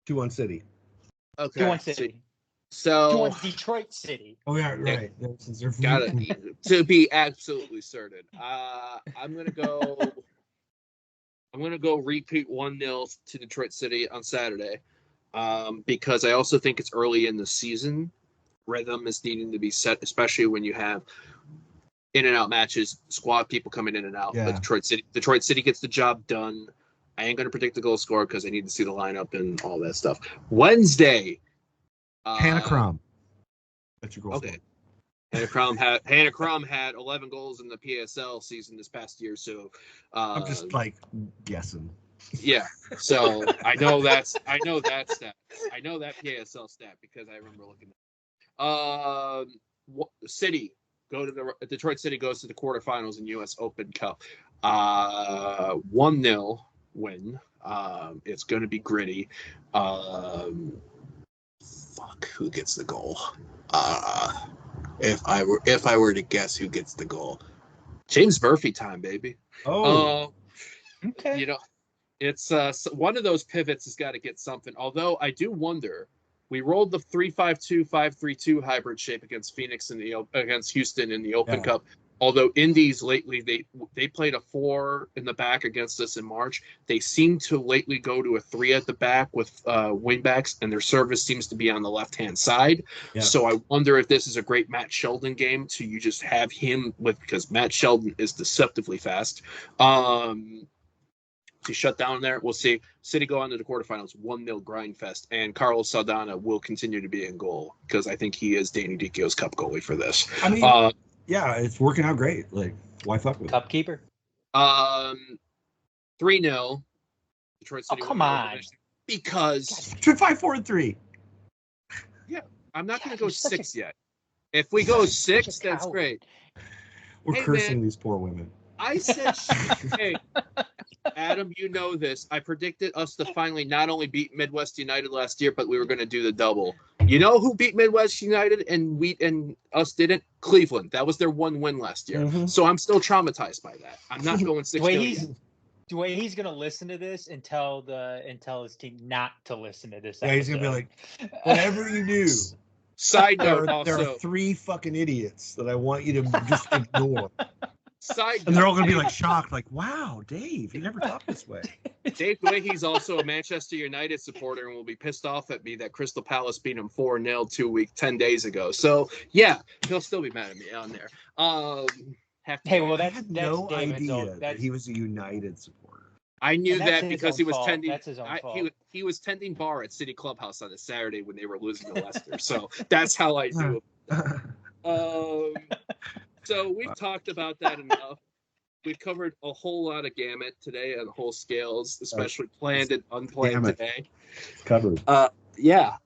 B: 2-1 City.
A: Okay.
C: 2-1 City.
A: So
C: 2-1 Detroit City.
B: Oh yeah, right.
A: Got it. To be absolutely certain. I'm gonna go repeat 1-0 to Detroit City on Saturday. Because I also think it's early in the season. Rhythm is needing to be set, especially when you have in and out matches, squad people coming in and out.
B: Yeah.
A: But Detroit City gets the job done. I ain't gonna predict the goal score because I need to see the lineup and all that stuff. Wednesday.
B: Hannah Crum. That's your goal.
A: Okay. Hannah Crum had 11 goals in the PSL season this past year. So
B: I'm just like guessing.
A: Yeah, so I know that stat. I know that PSL stat because I remember looking at it. Detroit City goes to the quarterfinals in US Open Cup. 1-0 win. It's going to be gritty. Who gets the goal? If I were to guess who gets the goal, James Murphy time, baby.
B: Oh,
C: okay.
A: It's one of those pivots has got to get something. Although I do wonder, we rolled the 3-5-2, 5-3-2 hybrid shape against Phoenix against Houston in the Open Cup. Although Indies lately they played a 4 in the back against us in March. They seem to lately go to a 3 at the back with wingbacks, and their service seems to be on the left-hand side. Yeah. So I wonder if this is a great Matt Sheldon game to you just have him because Matt Sheldon is deceptively fast. To shut down there, we'll see. City go on to the quarterfinals, 1-0 grind fest, and Carlos Saldana will continue to be in goal because I think he is Danny Dicchio's cup goalie for this.
B: I mean, yeah, it's working out great. Like, why fuck with
C: cup keeper?
A: 3-0. Detroit City.
C: Oh, come on.
A: Because
B: 5-4-3.
A: Yeah, I'm not going to go 6 yet. If we go 6, that's great.
B: We're cursing these poor women.
A: I said, hey, Adam, you know this. I predicted us to finally not only beat Midwest United last year, but we were going to do the double. You know who beat Midwest United and us didn't? Cleveland. That was their one win last year. Mm-hmm. So I'm still traumatized by that. I'm not going 6 games.
C: Dwayne, he's gonna listen to this and tell his team not to listen to this.
B: Yeah, he's gonna be like, whatever you do.
A: Side note,
B: there are
A: also,
B: 3 fucking idiots that I want you to just ignore.
A: side
B: And they're all
A: note,
B: gonna be like shocked, like, wow, Dave, you never talked this way.
A: Dave Leahy's also a Manchester United supporter and will be pissed off at me that Crystal Palace beat him 4-0 10 days ago. So yeah, he'll still be mad at me on there.
C: Hey, well,
B: I
C: that's
B: had no
C: David's
B: idea
C: own.
B: that he was a United supporter.
A: I knew
C: And that's
A: that
C: his
A: because
C: own
A: he was
C: fault.
A: tending.
C: That's his own fault.
A: He was tending bar at City Clubhouse on a Saturday when they were losing to Leicester. So that's how I knew. So we've talked about that enough. We've covered a whole lot of gamut today on whole scales, especially planned and unplanned today.
B: It's covered.
A: Yeah.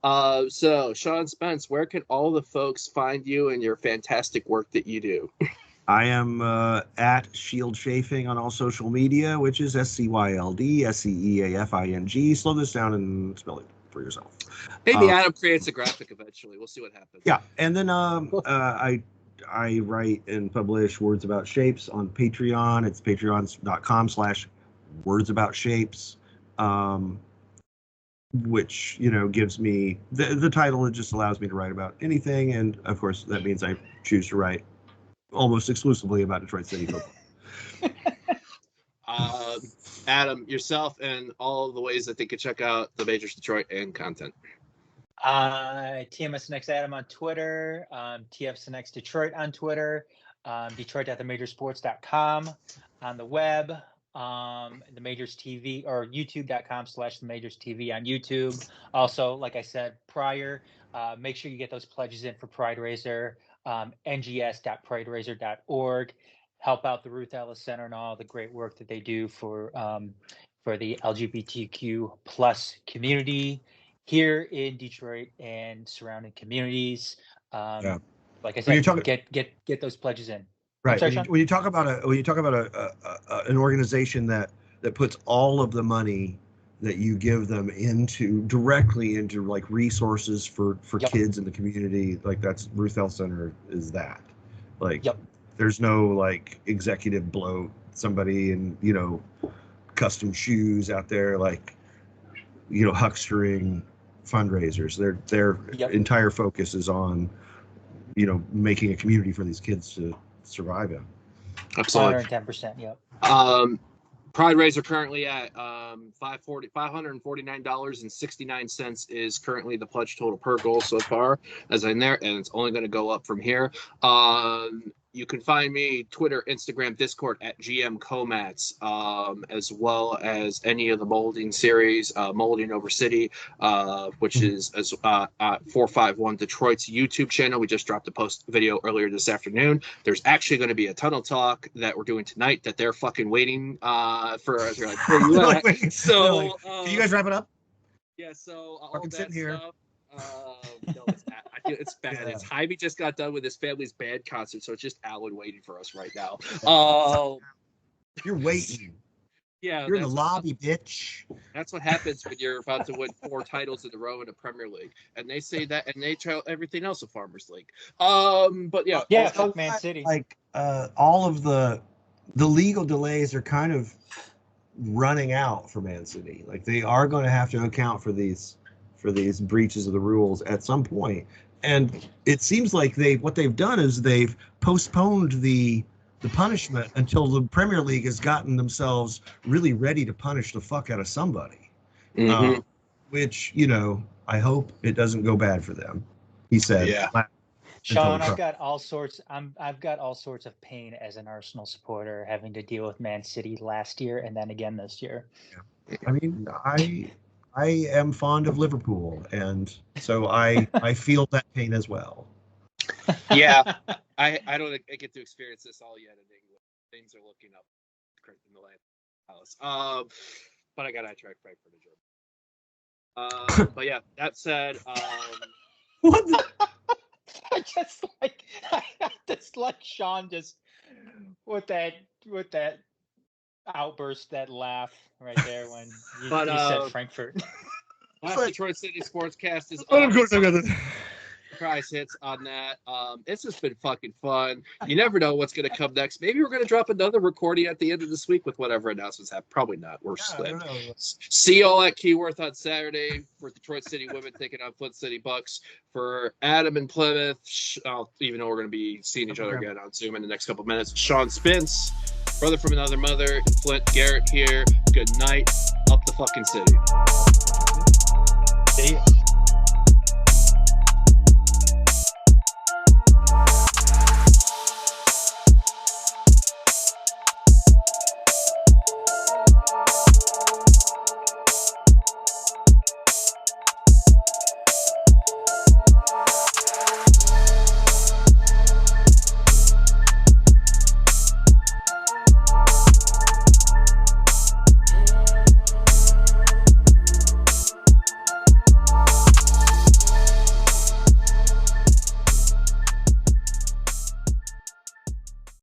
A: So Sean Spence, where can all the folks find you and your fantastic work that you do?
B: I am at Shield Chafing on all social media, which is SCYLD SCEAFING. Slow this down and spell it for yourself.
A: Maybe Adam creates a graphic eventually. We'll see what happens.
B: Yeah, and then I write and publish Words About Shapes on Patreon. It's patreon.com/wordsaboutshapes, which, gives me the title. It just allows me to write about anything. And of course, that means I choose to write almost exclusively about Detroit City football.
A: Adam, yourself, and all the ways that they could check out the Majors Detroit and content.
C: TMSNX Adam on Twitter, TFSNX Detroit on Twitter, Detroit.themajorsports.com on the web, the Majors TV or youtube.com/the Majors TV on YouTube. Also, like I said prior, make sure you get those pledges in for Pride Raiser, ngs.prideraiser.org. Help out the Ruth Ellis Center and all the great work that they do for the LGBTQ plus community here in Detroit and surrounding communities. Like I said, get those pledges in.
B: Right.
C: Sorry,
B: when you talk about an organization that puts all of the money that you give them directly into like resources for kids in the community, like that's Ruth Ellis Center is that. Like there's no like executive bloat, somebody in custom shoes out there like huckstering fundraisers. Their entire focus is on making a community for these kids to survive in.
A: Absolutely.
C: 110%. Yep.
A: Pride Raiser currently at $549.69 is currently the pledge total per goal so far as in there, and it's only going to go up from here. You can find me Twitter, Instagram, Discord at GM Komatz, as well as any of the molding series, Molding Over City, which is 451 Detroit's YouTube channel. We just dropped a post video earlier this afternoon. There's actually going to be a tunnel talk that we're doing tonight that they're fucking waiting for. They're like, where you at? So
B: can you guys wrap it up?
A: Yeah. So all
B: fucking
A: that
B: sitting here.
A: stuff. No, it's bad. I feel it's bad. Yeah. It's Jaime just got done with his family's band concert, so it's just Alan waiting for us right now.
B: You're waiting.
A: Yeah,
B: you're in the lobby, bitch.
A: That's what happens when you're about to win 4 titles in a row in the Premier League, and they say that, and they try everything else a Farmers League. But yeah,
C: fuck Man City.
B: Like all of the legal delays are kind of running out for Man City. Like they are going to have to account for these breaches of the rules at some point. And it seems like what they've done is they've postponed the punishment until the Premier League has gotten themselves really ready to punish the fuck out of somebody.
A: Mm-hmm.
B: Which, I hope it doesn't go bad for them. He said.
A: Yeah.
C: Sean, I've got all sorts of pain as an Arsenal supporter having to deal with Man City last year and then again this year.
B: Yeah. I mean, I am fond of Liverpool, and so I feel that pain as well.
A: Yeah, I don't get to experience this all yet in England. Things are looking up in the land house. But I got to try Frankfurt a joke. But yeah, that said,
B: what?
C: I just like Sean just with that outburst, that laugh right there when you said Frankfurt.
A: Last Detroit City Sportscast is surprise hits on that. It's just been fucking fun. You never know what's going to come next. Maybe we're going to drop another recording at the end of this week with whatever announcements happen. Probably not. We're slim. See y'all at Keyworth on Saturday for Detroit City Women taking on Flint City Bucks. For Adam and Plymouth, even though we're going to be seeing each other again on Zoom in the next couple of minutes, Sean Spence, brother from another mother, in Flint, Garret here. Good night. Up the fucking city.
C: See ya.